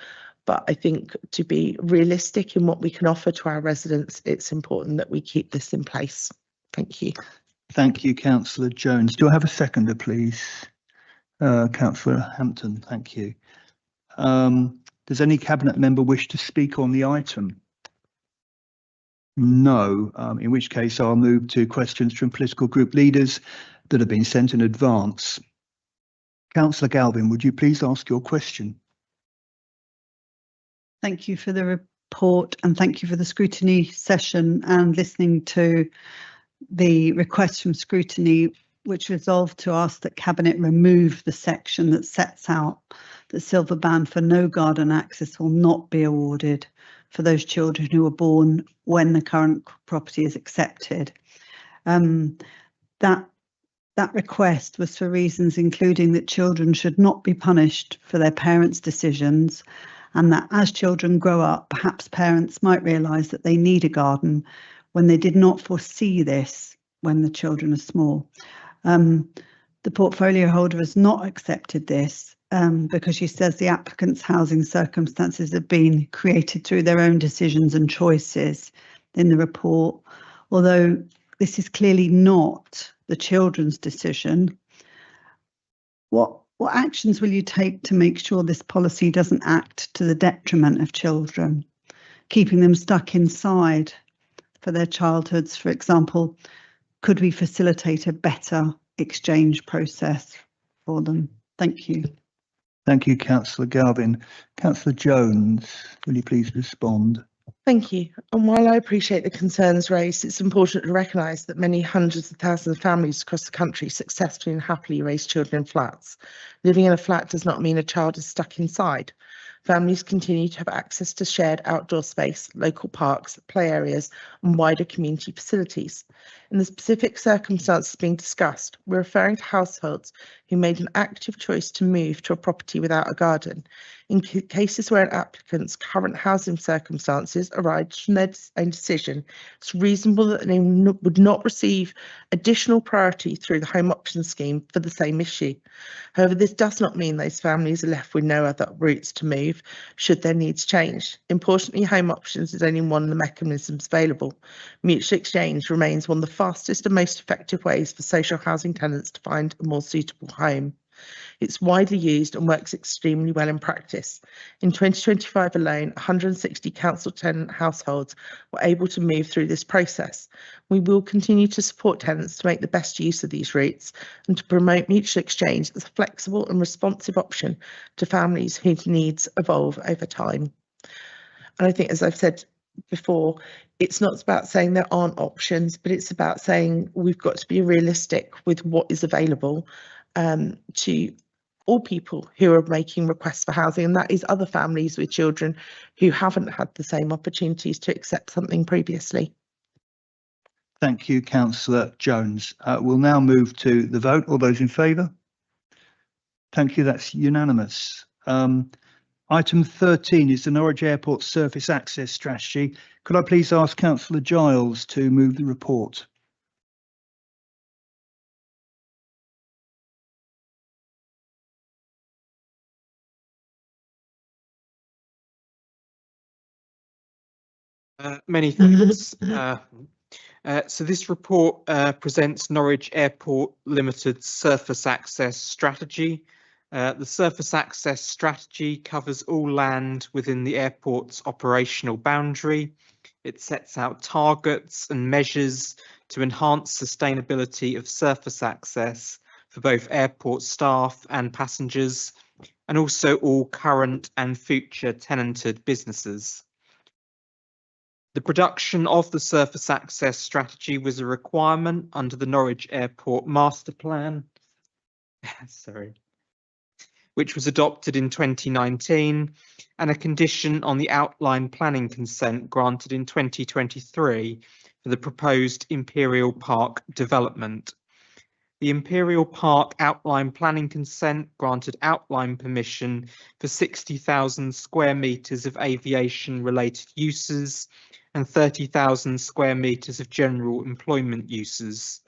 But I think to be realistic in what we can offer to our residents, it's important that we keep this in place. Thank you. Thank you, Councillor Jones. Do I have a seconder, please? Councillor Hampton, thank you. Does any Cabinet member wish to speak on the item? No, in which case I'll move to questions from political group leaders that have been sent in advance. Councillor Galvin, would you please ask your question? Thank you for the report, and thank you for the scrutiny session and listening to the request from scrutiny, which resolved to ask that Cabinet remove the section that sets out that silver band for no garden access will not be awarded for those children who were born when the current property is accepted. That request was for reasons including that children should not be punished for their parents' decisions, and that as children grow up, perhaps parents might realise that they need a garden when they did not foresee this when the children are small. The portfolio holder has not accepted this because she says the applicant's housing circumstances have been created through their own decisions and choices in the report. Although this is clearly not the children's decision, what actions will you take to make sure this policy doesn't act to the detriment of children, keeping them stuck inside for their childhoods? For example, could we facilitate a better exchange process for them? Thank you. Thank you, Councillor Galvin. Councillor Jones, will you please respond? Thank you. And while I appreciate the concerns raised, it's important to recognise that many hundreds of thousands of families across the country successfully and happily raise children in flats. Living in a flat does not mean a child is stuck inside. Families continue to have access to shared outdoor space, local parks, play areas, and wider community facilities. In the specific circumstances being discussed, we're referring to households who made an active choice to move to a property without a garden. In cases where an applicant's current housing circumstances arise from their own decision, it's reasonable that they would not receive additional priority through the Home Option Scheme for the same issue. However, this does not mean those families are left with no other routes to move should their needs change. Importantly, Home Options is only one of the mechanisms available. Mutual exchange remains one of the fastest and most effective ways for social housing tenants to find a more suitable home. It's widely used and works extremely well in practice. In 2025 alone, 160 council tenant households were able to move through this process. We will continue to support tenants to make the best use of these routes and to promote mutual exchange as a flexible and responsive option to families whose needs evolve over time. And I think, as I've said before, it's not about saying there aren't options, but it's about saying we've got to be realistic with what is available to all people who are making requests for housing, and that is other families with children who haven't had the same opportunities to accept something previously. Thank you, Councillor Jones. We'll now move to the vote. All those in favour? Thank you, that's unanimous. Item 13 is the Norwich Airport Surface Access Strategy. Could I please ask Councillor Giles to move the report? Many thanks. So this report presents Norwich Airport Limited Surface Access Strategy. The surface access strategy covers all land within the airport's operational boundary. It sets out targets and measures to enhance sustainability of surface access for both airport staff and passengers, and also all current and future tenanted businesses. The production of the surface access strategy was a requirement under the Norwich Airport Master Plan, which was adopted in 2019, and a condition on the outline planning consent granted in 2023 for the proposed Imperial Park development. The Imperial Park outline planning consent granted outline permission for 60,000 square metres of aviation-related uses and 30,000 square metres of general employment uses.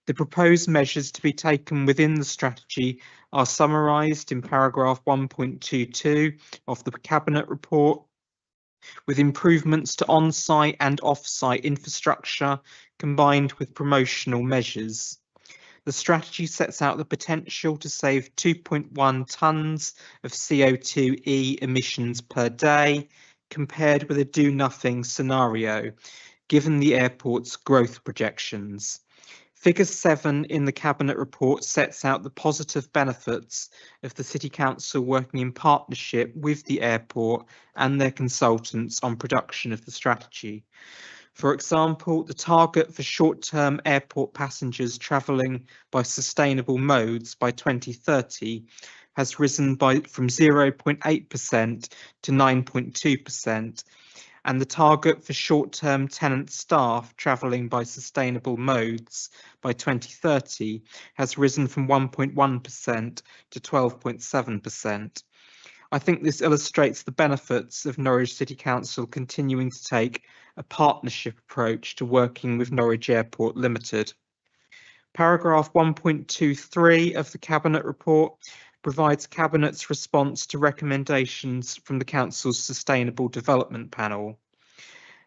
The proposed measures to be taken within the strategy are summarised in paragraph 1.22 of the Cabinet report, with improvements to on-site and off-site infrastructure combined with promotional measures. The strategy sets out the potential to save 2.1 tonnes of CO2e emissions per day, compared with a do-nothing scenario, given the airport's growth projections. Figure 7 in the Cabinet report sets out the positive benefits of the City Council working in partnership with the airport and their consultants on production of the strategy. For example, the target for short-term airport passengers travelling by sustainable modes by 2030 has risen from 0.8% to 9.2%, and the target for short-term tenant staff travelling by sustainable modes by 2030 has risen from 1.1% to 12.7%. I think this illustrates the benefits of Norwich City Council continuing to take a partnership approach to working with Norwich Airport Limited. Paragraph 1.23 of the Cabinet report provides Cabinet's response to recommendations from the Council's Sustainable Development Panel.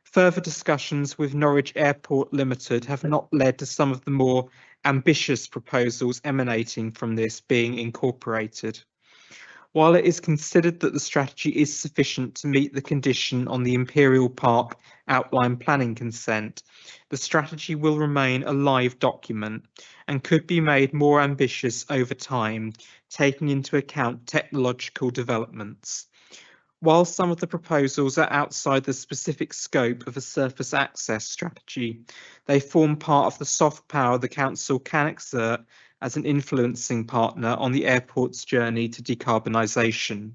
Further discussions with Norwich Airport Limited have not led to some of the more ambitious proposals emanating from this being incorporated. While it is considered that the strategy is sufficient to meet the condition on the Imperial Park outline planning consent, the strategy will remain a live document and could be made more ambitious over time, taking into account technological developments. While some of the proposals are outside the specific scope of a surface access strategy, they form part of the soft power the Council can exert as an influencing partner on the airport's journey to decarbonisation.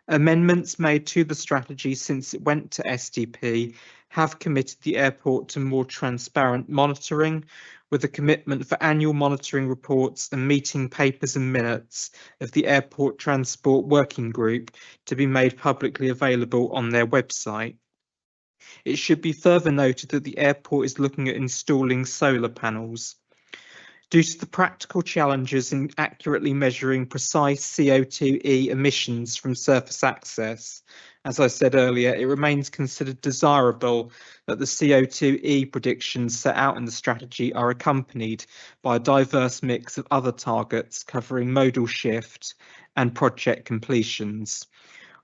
Amendments made to the strategy since it went to SDP have committed the airport to more transparent monitoring, with a commitment for annual monitoring reports and meeting papers and minutes of the Airport Transport Working Group to be made publicly available on their website. It should be further noted that the airport is looking at installing solar panels. Due to the practical challenges in accurately measuring precise CO2e emissions from surface access, as I said earlier, it remains considered desirable that the CO2e predictions set out in the strategy are accompanied by a diverse mix of other targets covering modal shift and project completions.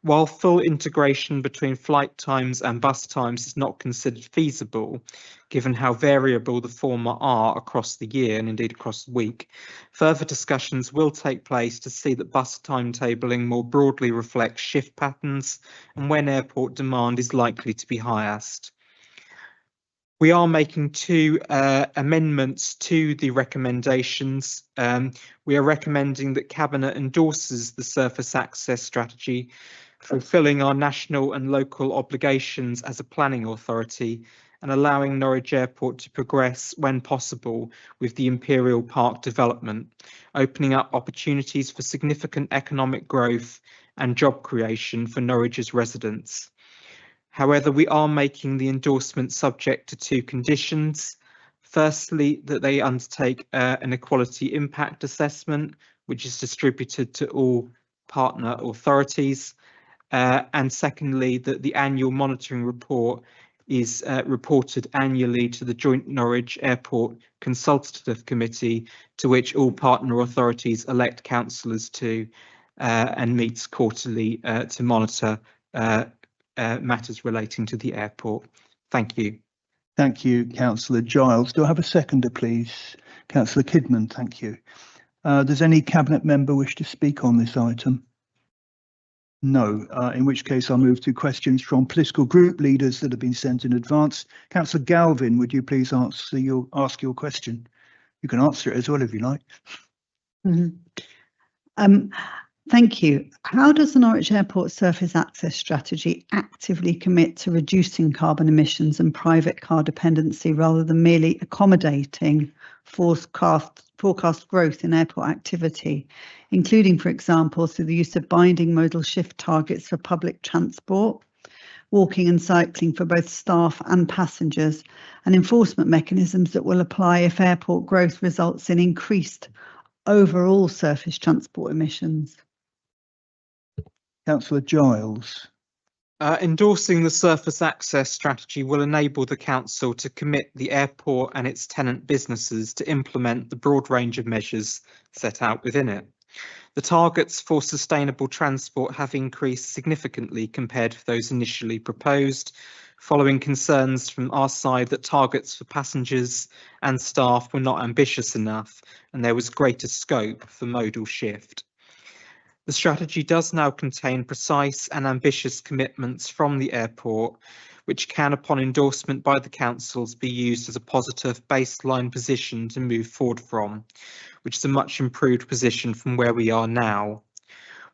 While full integration between flight times and bus times is not considered feasible, given how variable the former are across the year and indeed across the week, further discussions will take place to see that bus timetabling more broadly reflects shift patterns and when airport demand is likely to be highest. We are making two amendments to the recommendations. We are recommending that Cabinet endorses the surface access strategy, fulfilling our national and local obligations as a planning authority and allowing Norwich Airport to progress when possible with the Imperial Park development, opening up opportunities for significant economic growth and job creation for Norwich's residents. However, we are making the endorsement subject to two conditions. Firstly, that they undertake an equality impact assessment, which is distributed to all partner authorities. And secondly, that the annual monitoring report is reported annually to the Joint Norwich Airport Consultative Committee, to which all partner authorities elect councillors to and meets quarterly to monitor matters relating to the airport. Thank you. Thank you, Councillor Giles. Do I have a seconder, please? Councillor Kidman, thank you. Does any Cabinet member wish to speak on this item? No, in which case I'll move to questions from political group leaders that have been sent in advance. Councillor Galvin, would you please ask your question? You can answer it as well if you like. Thank you. How does the Norwich Airport Surface Access Strategy actively commit to reducing carbon emissions and private car dependency rather than merely accommodating forecast growth in airport activity, including, for example, through the use of binding modal shift targets for public transport, walking and cycling for both staff and passengers, and enforcement mechanisms that will apply if airport growth results in increased overall surface transport emissions? Councillor Giles. Endorsing the surface access strategy will enable the council to commit the airport and its tenant businesses to implement the broad range of measures set out within it. The targets for sustainable transport have increased significantly compared with those initially proposed, following concerns from our side that targets for passengers and staff were not ambitious enough and there was greater scope for modal shift. The strategy does now contain precise and ambitious commitments from the airport, which can, upon endorsement by the councils, be used as a positive baseline position to move forward from, which is a much improved position from where we are now.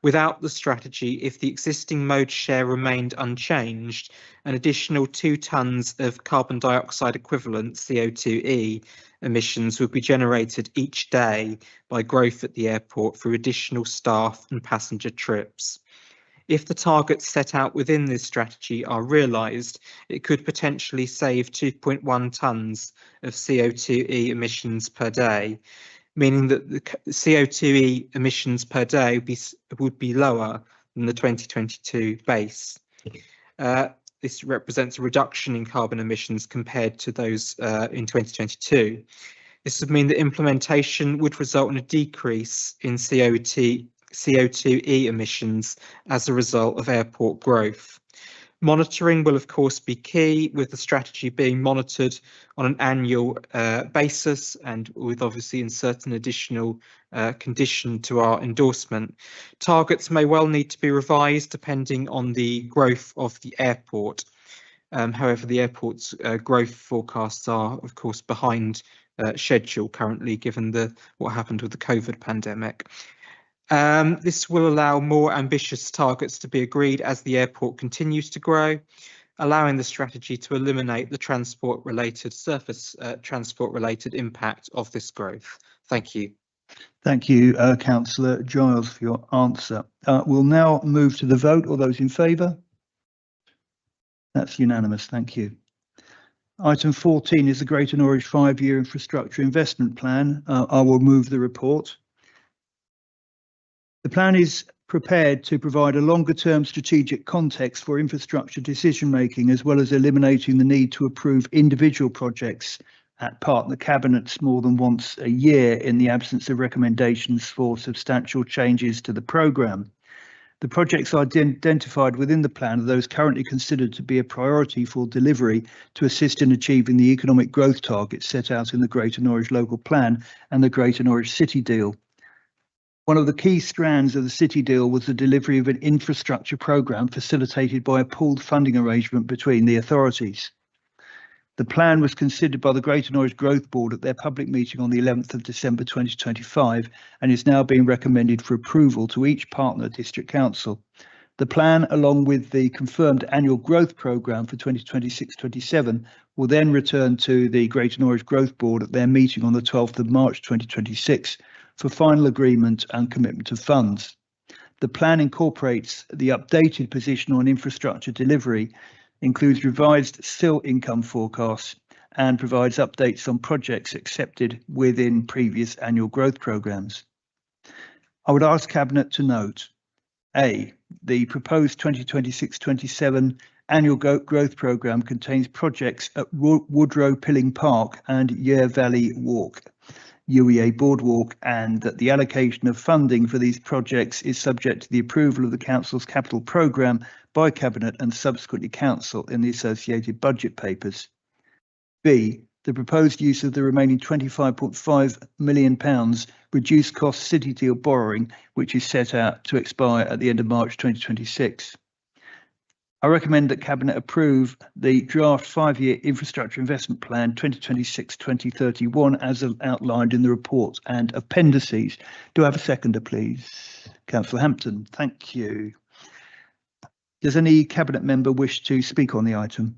Without the strategy, if the existing mode share remained unchanged, an additional 2 tonnes of carbon dioxide equivalent CO2e emissions would be generated each day by growth at the airport through additional staff and passenger trips. If the targets set out within this strategy are realised, it could potentially save 2.1 tonnes of CO2e emissions per day, meaning that the CO2e emissions per day would be lower than the 2022 base. This represents a reduction in carbon emissions compared to those in 2022. This would mean that implementation would result in a decrease in CO2e emissions as a result of airport growth. Monitoring will of course be key, with the strategy being monitored on an annual basis, and with obviously inserting additional condition to our endorsement. Targets may well need to be revised depending on the growth of the airport. However, the airport's growth forecasts are of course behind schedule currently, given what happened with the COVID pandemic. This will allow more ambitious targets to be agreed as the airport continues to grow, allowing the strategy to eliminate the surface transport related impact of this growth. Thank you. Thank you, Councillor Giles, for your answer. We'll now move to the vote. All those in favour? That's unanimous. Thank you. Item 14 is the Greater Norwich 5-year infrastructure investment plan. I will move the report. The plan is prepared to provide a longer-term strategic context for infrastructure decision-making, as well as eliminating the need to approve individual projects at partner cabinets more than once a year in the absence of recommendations for substantial changes to the programme. The projects identified within the plan are those currently considered to be a priority for delivery to assist in achieving the economic growth targets set out in the Greater Norwich Local Plan and the Greater Norwich City Deal. One of the key strands of the City Deal was the delivery of an infrastructure programme facilitated by a pooled funding arrangement between the authorities. The plan was considered by the Greater Norwich Growth Board at their public meeting on the 11th of December 2025 and is now being recommended for approval to each partner district council. The plan, along with the confirmed annual growth programme for 2026-27, will then return to the Greater Norwich Growth Board at their meeting on the 12th of March 2026 for final agreement and commitment of funds. The plan incorporates the updated position on infrastructure delivery, includes revised still income forecasts, and provides updates on projects accepted within previous annual growth programmes. I would ask Cabinet to note: A, the proposed 2026-27 annual growth programme contains projects at Woodrow Pilling Park and Yare Valley Walk, UEA Boardwalk, and that the allocation of funding for these projects is subject to the approval of the Council's capital programme by Cabinet and subsequently Council in the associated budget papers. B, the proposed use of the remaining £25.5 million reduced cost City Deal borrowing, which is set out to expire at the end of March 2026. I recommend that Cabinet approve the draft 5-year infrastructure investment plan 2026-2031 as outlined in the report and appendices. Do I have a seconder, please? Councillor Hampton, thank you. Does any Cabinet member wish to speak on the item?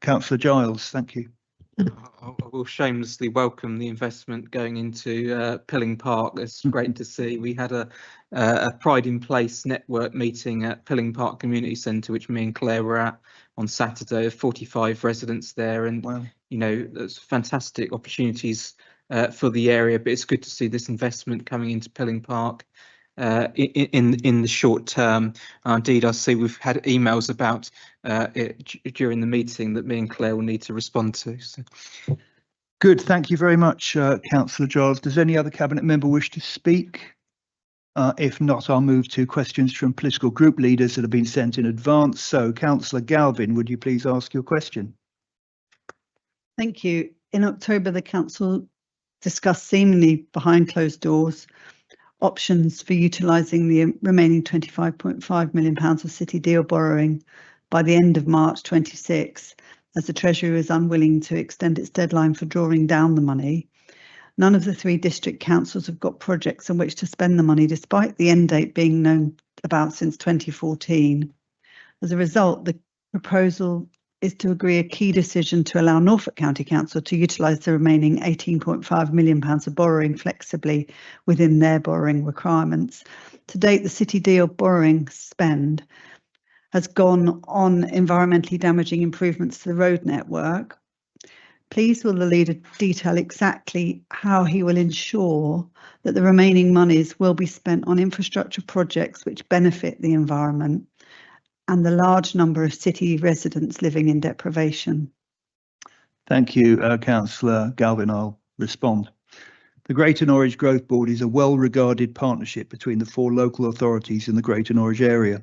Councillor Giles, thank you. I will shamelessly welcome the investment going into Pilling Park. It's great to see. We had a Pride in Place network meeting at Pilling Park Community Centre, which me and Claire were at on Saturday. 45 residents there, and wow, you know, there's fantastic opportunities for the area. But it's good to see this investment coming into Pilling Park in the short term. Indeed, I see we've had emails about it during the meeting that me and Claire will need to respond to. So. Good, thank you very much, Councillor Giles. Does any other Cabinet member wish to speak? If not, I'll move to questions from political group leaders that have been sent in advance. So, Councillor Galvin, would you please ask your question? Thank you. In October, the Council discussed seemingly behind closed doors options for utilising the remaining £25.5 million of City Deal borrowing by the end of March 26, as the Treasury is unwilling to extend its deadline for drawing down the money. None of the 3 district councils have got projects on which to spend the money, despite the end date being known about since 2014. As a result, the proposal is to agree a key decision to allow Norfolk County Council to utilise the remaining £18.5 million of borrowing flexibly within their borrowing requirements. To date, the City Deal borrowing spend has gone on environmentally damaging improvements to the road network. Please will the leader detail exactly how he will ensure that the remaining monies will be spent on infrastructure projects which benefit the environment and the large number of city residents living in deprivation? Thank you, Councillor Galvin. I'll respond. The Greater Norwich Growth Board is a well-regarded partnership between the 4 local authorities in the Greater Norwich area.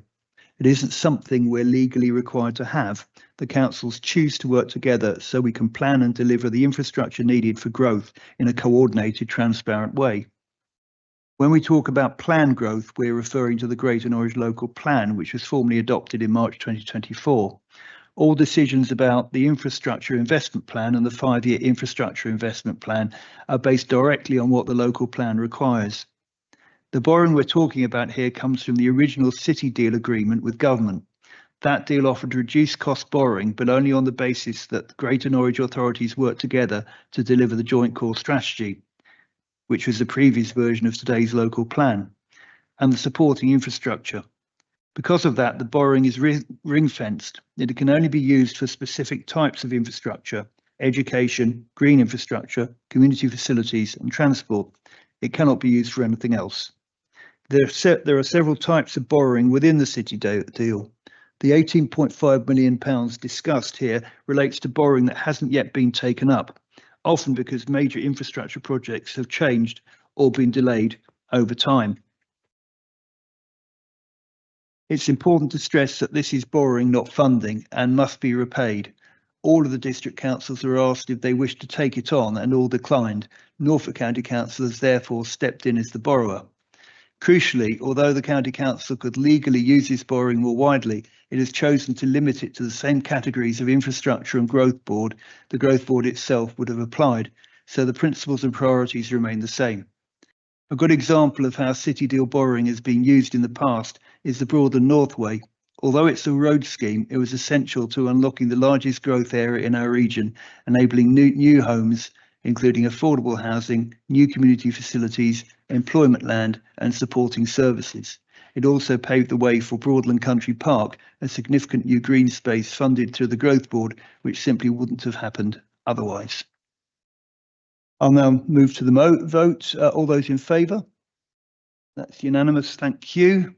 It isn't something we're legally required to have. The councils choose to work together so we can plan and deliver the infrastructure needed for growth in a coordinated, transparent way. When we talk about planned growth, we're referring to the Greater Norwich Local Plan, which was formally adopted in March 2024. All decisions about the infrastructure investment plan and the 5-year infrastructure investment plan are based directly on what the local plan requires. The borrowing we're talking about here comes from the original City deal agreement with government. That deal offered reduced cost borrowing, but only on the basis that Greater Norwich authorities work together to deliver the joint core strategy, which was the previous version of today's local plan, and the supporting infrastructure. Because of that, the borrowing is ring-fenced. It can only be used for specific types of infrastructure: education, green infrastructure, community facilities, and transport. It cannot be used for anything else. There are several types of borrowing within the City deal. The £18.5 million discussed here relates to borrowing that hasn't yet been taken up, often because major infrastructure projects have changed or been delayed over time. It's important to stress that this is borrowing, not funding, and must be repaid. All of the district councils were asked if they wished to take it on, and all declined. Norfolk County Council has therefore stepped in as the borrower. Crucially, although the County Council could legally use this borrowing more widely, it has chosen to limit it to the same categories of infrastructure and growth board the growth board itself would have applied, so the principles and priorities remain the same. A good example of how City deal borrowing has been used in the past is the Broadland Northway. Although it's a road scheme, it was essential to unlocking the largest growth area in our region, enabling new homes, including affordable housing, new community facilities, employment land, and supporting services. It also paved the way for Broadland Country Park, a significant new green space funded through the Growth Board, which simply wouldn't have happened otherwise. I'll now move to the vote. All those in favour? That's unanimous, thank you.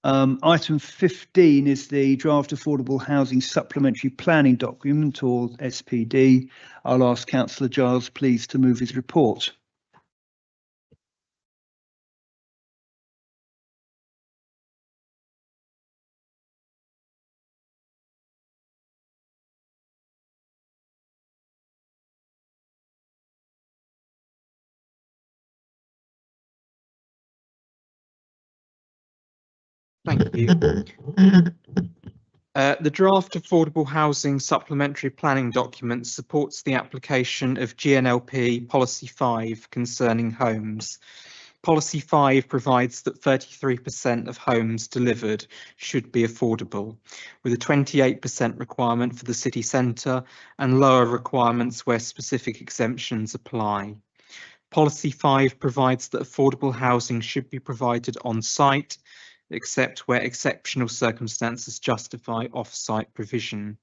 Item 15 is the Draft Affordable Housing Supplementary Planning Document, or SPD. I'll ask Councillor Giles, please, to move his report. Thank you. The draft Affordable Housing Supplementary Planning Document supports the application of GNLP Policy 5 concerning homes. Policy 5 provides that 33% of homes delivered should be affordable, with a 28% requirement for the city centre and lower requirements where specific exemptions apply. Policy 5 provides that affordable housing should be provided on site, except where exceptional circumstances justify off-site provision.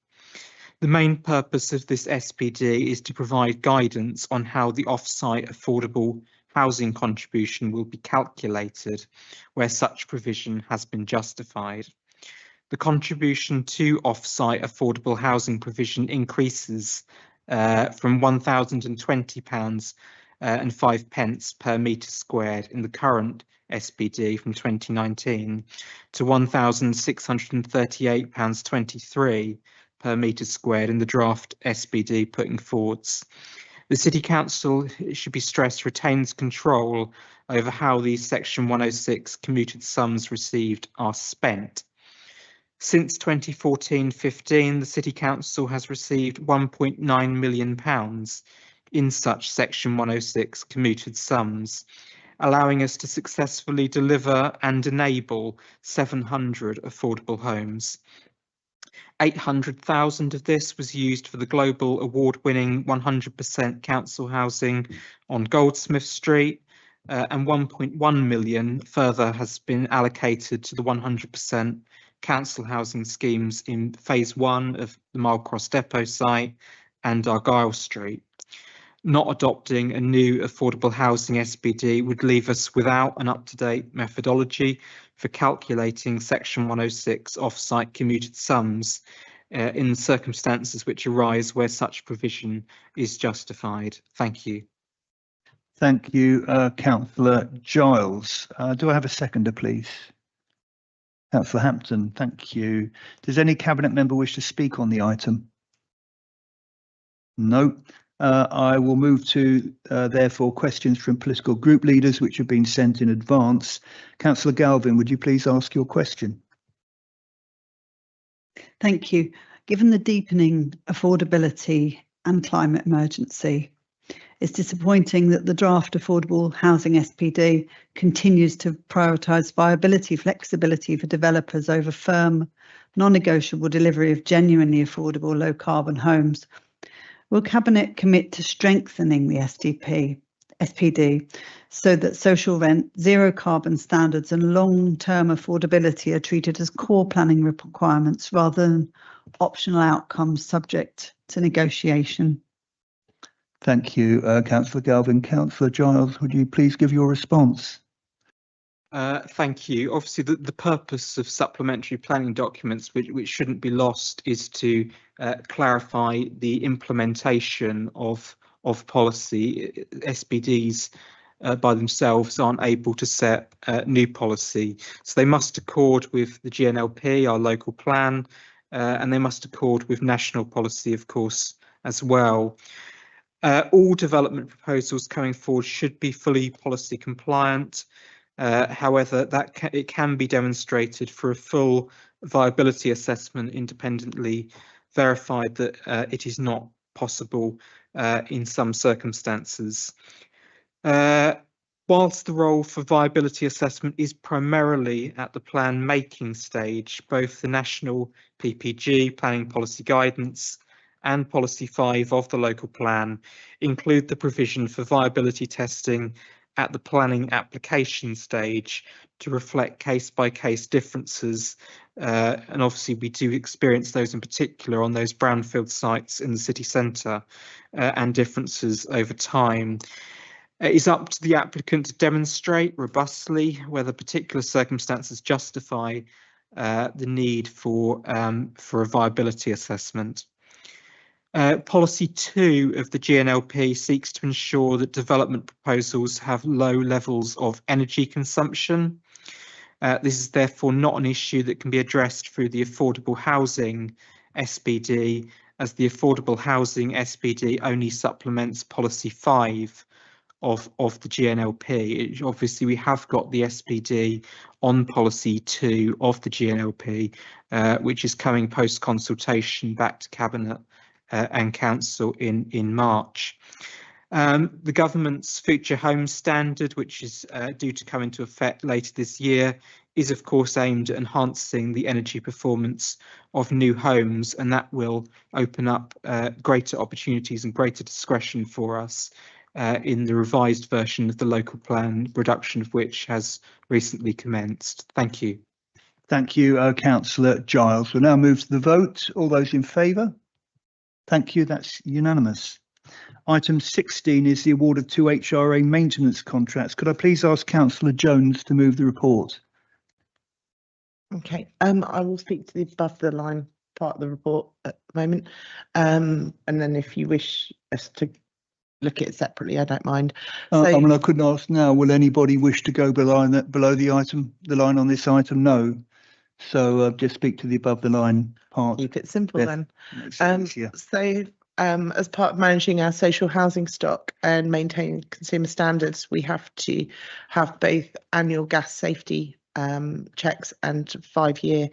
The main purpose of this SPD is to provide guidance on how the off-site affordable housing contribution will be calculated where such provision has been justified. The contribution to off-site affordable housing provision increases from £1,020 and 5 pence per metre squared in the current SPD from 2019 to £1,638.23 per metre squared in the draft SPD putting forwards. The City Council, it should be stressed, retains control over how these Section 106 commuted sums received are spent. Since 2014-15, the City Council has received £1.9 million in such Section 106 commuted sums, allowing us to successfully deliver and enable 700 affordable homes. 800,000 of this was used for the global award-winning 100% council housing on Goldsmith Street, and 1.1 million further has been allocated to the 100% council housing schemes in phase 1 of the Mile Cross Depot site and Argyle Street. Not adopting a new affordable housing SPD would leave us without an up-to-date methodology for calculating Section 106 off-site commuted sums in circumstances which arise where such provision is justified. Thank you. Thank you, Councillor Giles. Do I have a seconder, please? Councillor Hampton, thank you. Does any Cabinet member wish to speak on the item? No. I will move to, therefore, questions from political group leaders which have been sent in advance. Councillor Galvin, would you please ask your question? Thank you. Given the deepening affordability and climate emergency, it's disappointing that the draft Affordable Housing SPD continues to prioritise viability, flexibility for developers over firm, non-negotiable delivery of genuinely affordable low-carbon homes. Will Cabinet commit to strengthening the SPD so that social rent, zero carbon standards and long-term affordability are treated as core planning requirements rather than optional outcomes subject to negotiation? Thank you, Councillor Galvin. Councillor Giles, would you please give your response? Thank you. Obviously, the purpose of supplementary planning documents, which shouldn't be lost, is to clarify the implementation of policy. SPDs by themselves aren't able to set new policy, so they must accord with the GNLP, our local plan, and they must accord with national policy, of course, as well. All development proposals coming forward should be fully policy compliant. However, it can be demonstrated for a full viability assessment independently verified that it is not possible in some circumstances. Whilst the role for viability assessment is primarily at the plan making stage, both the national PPG, planning policy guidance, and policy 5 of the local plan include the provision for viability testing at the planning application stage to reflect case-by-case differences, and obviously we do experience those in particular on those brownfield sites in the city centre, and differences over time. It is up to the applicant to demonstrate robustly whether particular circumstances justify the need for a viability assessment. Policy 2 of the GNLP seeks to ensure that development proposals have low levels of energy consumption. This is therefore not an issue that can be addressed through the Affordable Housing SPD, as the Affordable Housing SPD only supplements Policy 5 of the GNLP. Obviously, we have got the SPD on Policy 2 of the GNLP, which is coming post-consultation back to Cabinet and Council in March. The government's Future Homes Standard, which is due to come into effect later this year, is of course aimed at enhancing the energy performance of new homes, and that will open up greater opportunities and greater discretion for us in the revised version of the local plan, production of which has recently commenced. Thank you. Thank you, Councillor Giles. We'll now move to the vote. All those in favour? Thank you, that's unanimous. Item 16 is the award of 2 HRA maintenance contracts. Could I please ask Councillor Jones to move the report? Okay, I will speak to the above the line part of the report at the moment, and then if you wish us to look at it separately, I don't mind. I mean, I couldn't ask now. Will anybody wish to go below the line on this item? No. So just speak to the above the line part. Keep it simple then. Easier. So as part of managing our social housing stock and maintaining consumer standards, we have to have both annual gas safety checks and 5-year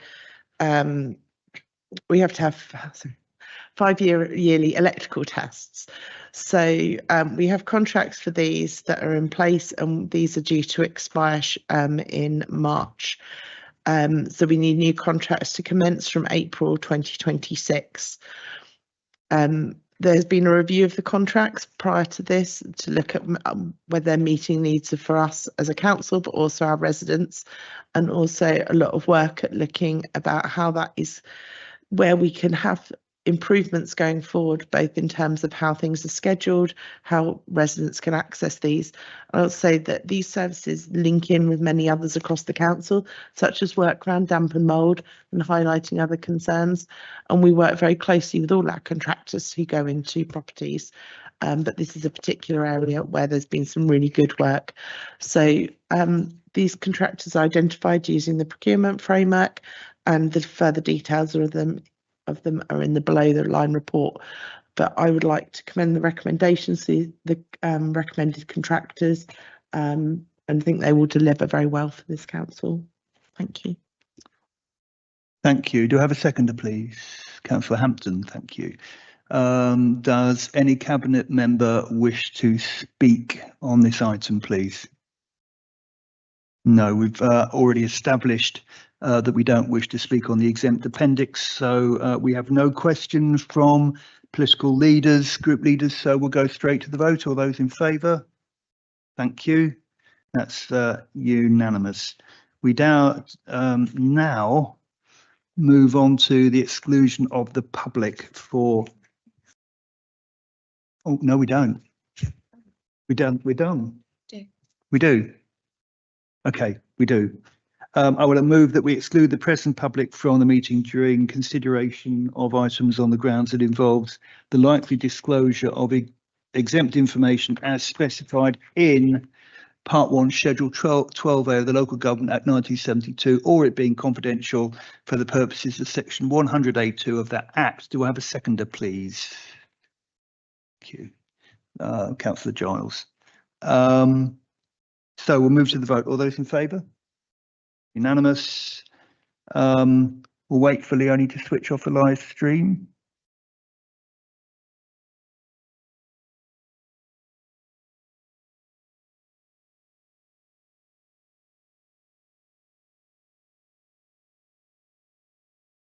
we have to have 5-year yearly electrical tests. So we have contracts for these that are in place, and these are due to expire in March. So we need new contracts to commence from April 2026. There's been a review of the contracts prior to this to look at whether they're meeting needs for us as a council, but also our residents, and also a lot of work at looking about how that is, where we can have improvements going forward, both in terms of how things are scheduled, how residents can access these. I'll say that these services link in with many others across the council, such as work around damp and mould and highlighting other concerns. And we work very closely with all our contractors who go into properties. But this is a particular area where there's been some really good work. So These contractors are identified using the procurement framework, and the further details of them are in the below the line report. But I would like to commend the recommendations, the recommended contractors, and think they will deliver very well for this council. Thank you. Thank you. Do I have a seconder, please? Councillor Hampton, thank you. Does any cabinet member wish to speak on this item, please? No, we've already established that we don't wish to speak on the exempt appendix, so we have no questions from political leaders, group leaders, so we'll go straight to the vote. All those in favour? Thank you. That's unanimous. We now move on to the exclusion of the public for... Oh, no, we don't. We're done. We do. Okay, we do. I will move that we exclude the present public from the meeting during consideration of items on the grounds that involves the likely disclosure of exempt information as specified in Part 1, Schedule 12A of the Local Government Act 1972, or it being confidential for the purposes of Section 100A2 of that Act. Do I have a seconder, please? Thank you. Councillor Giles. So we'll move to the vote. All those in favour? Unanimous. We'll wait for Leonie to switch off the live stream.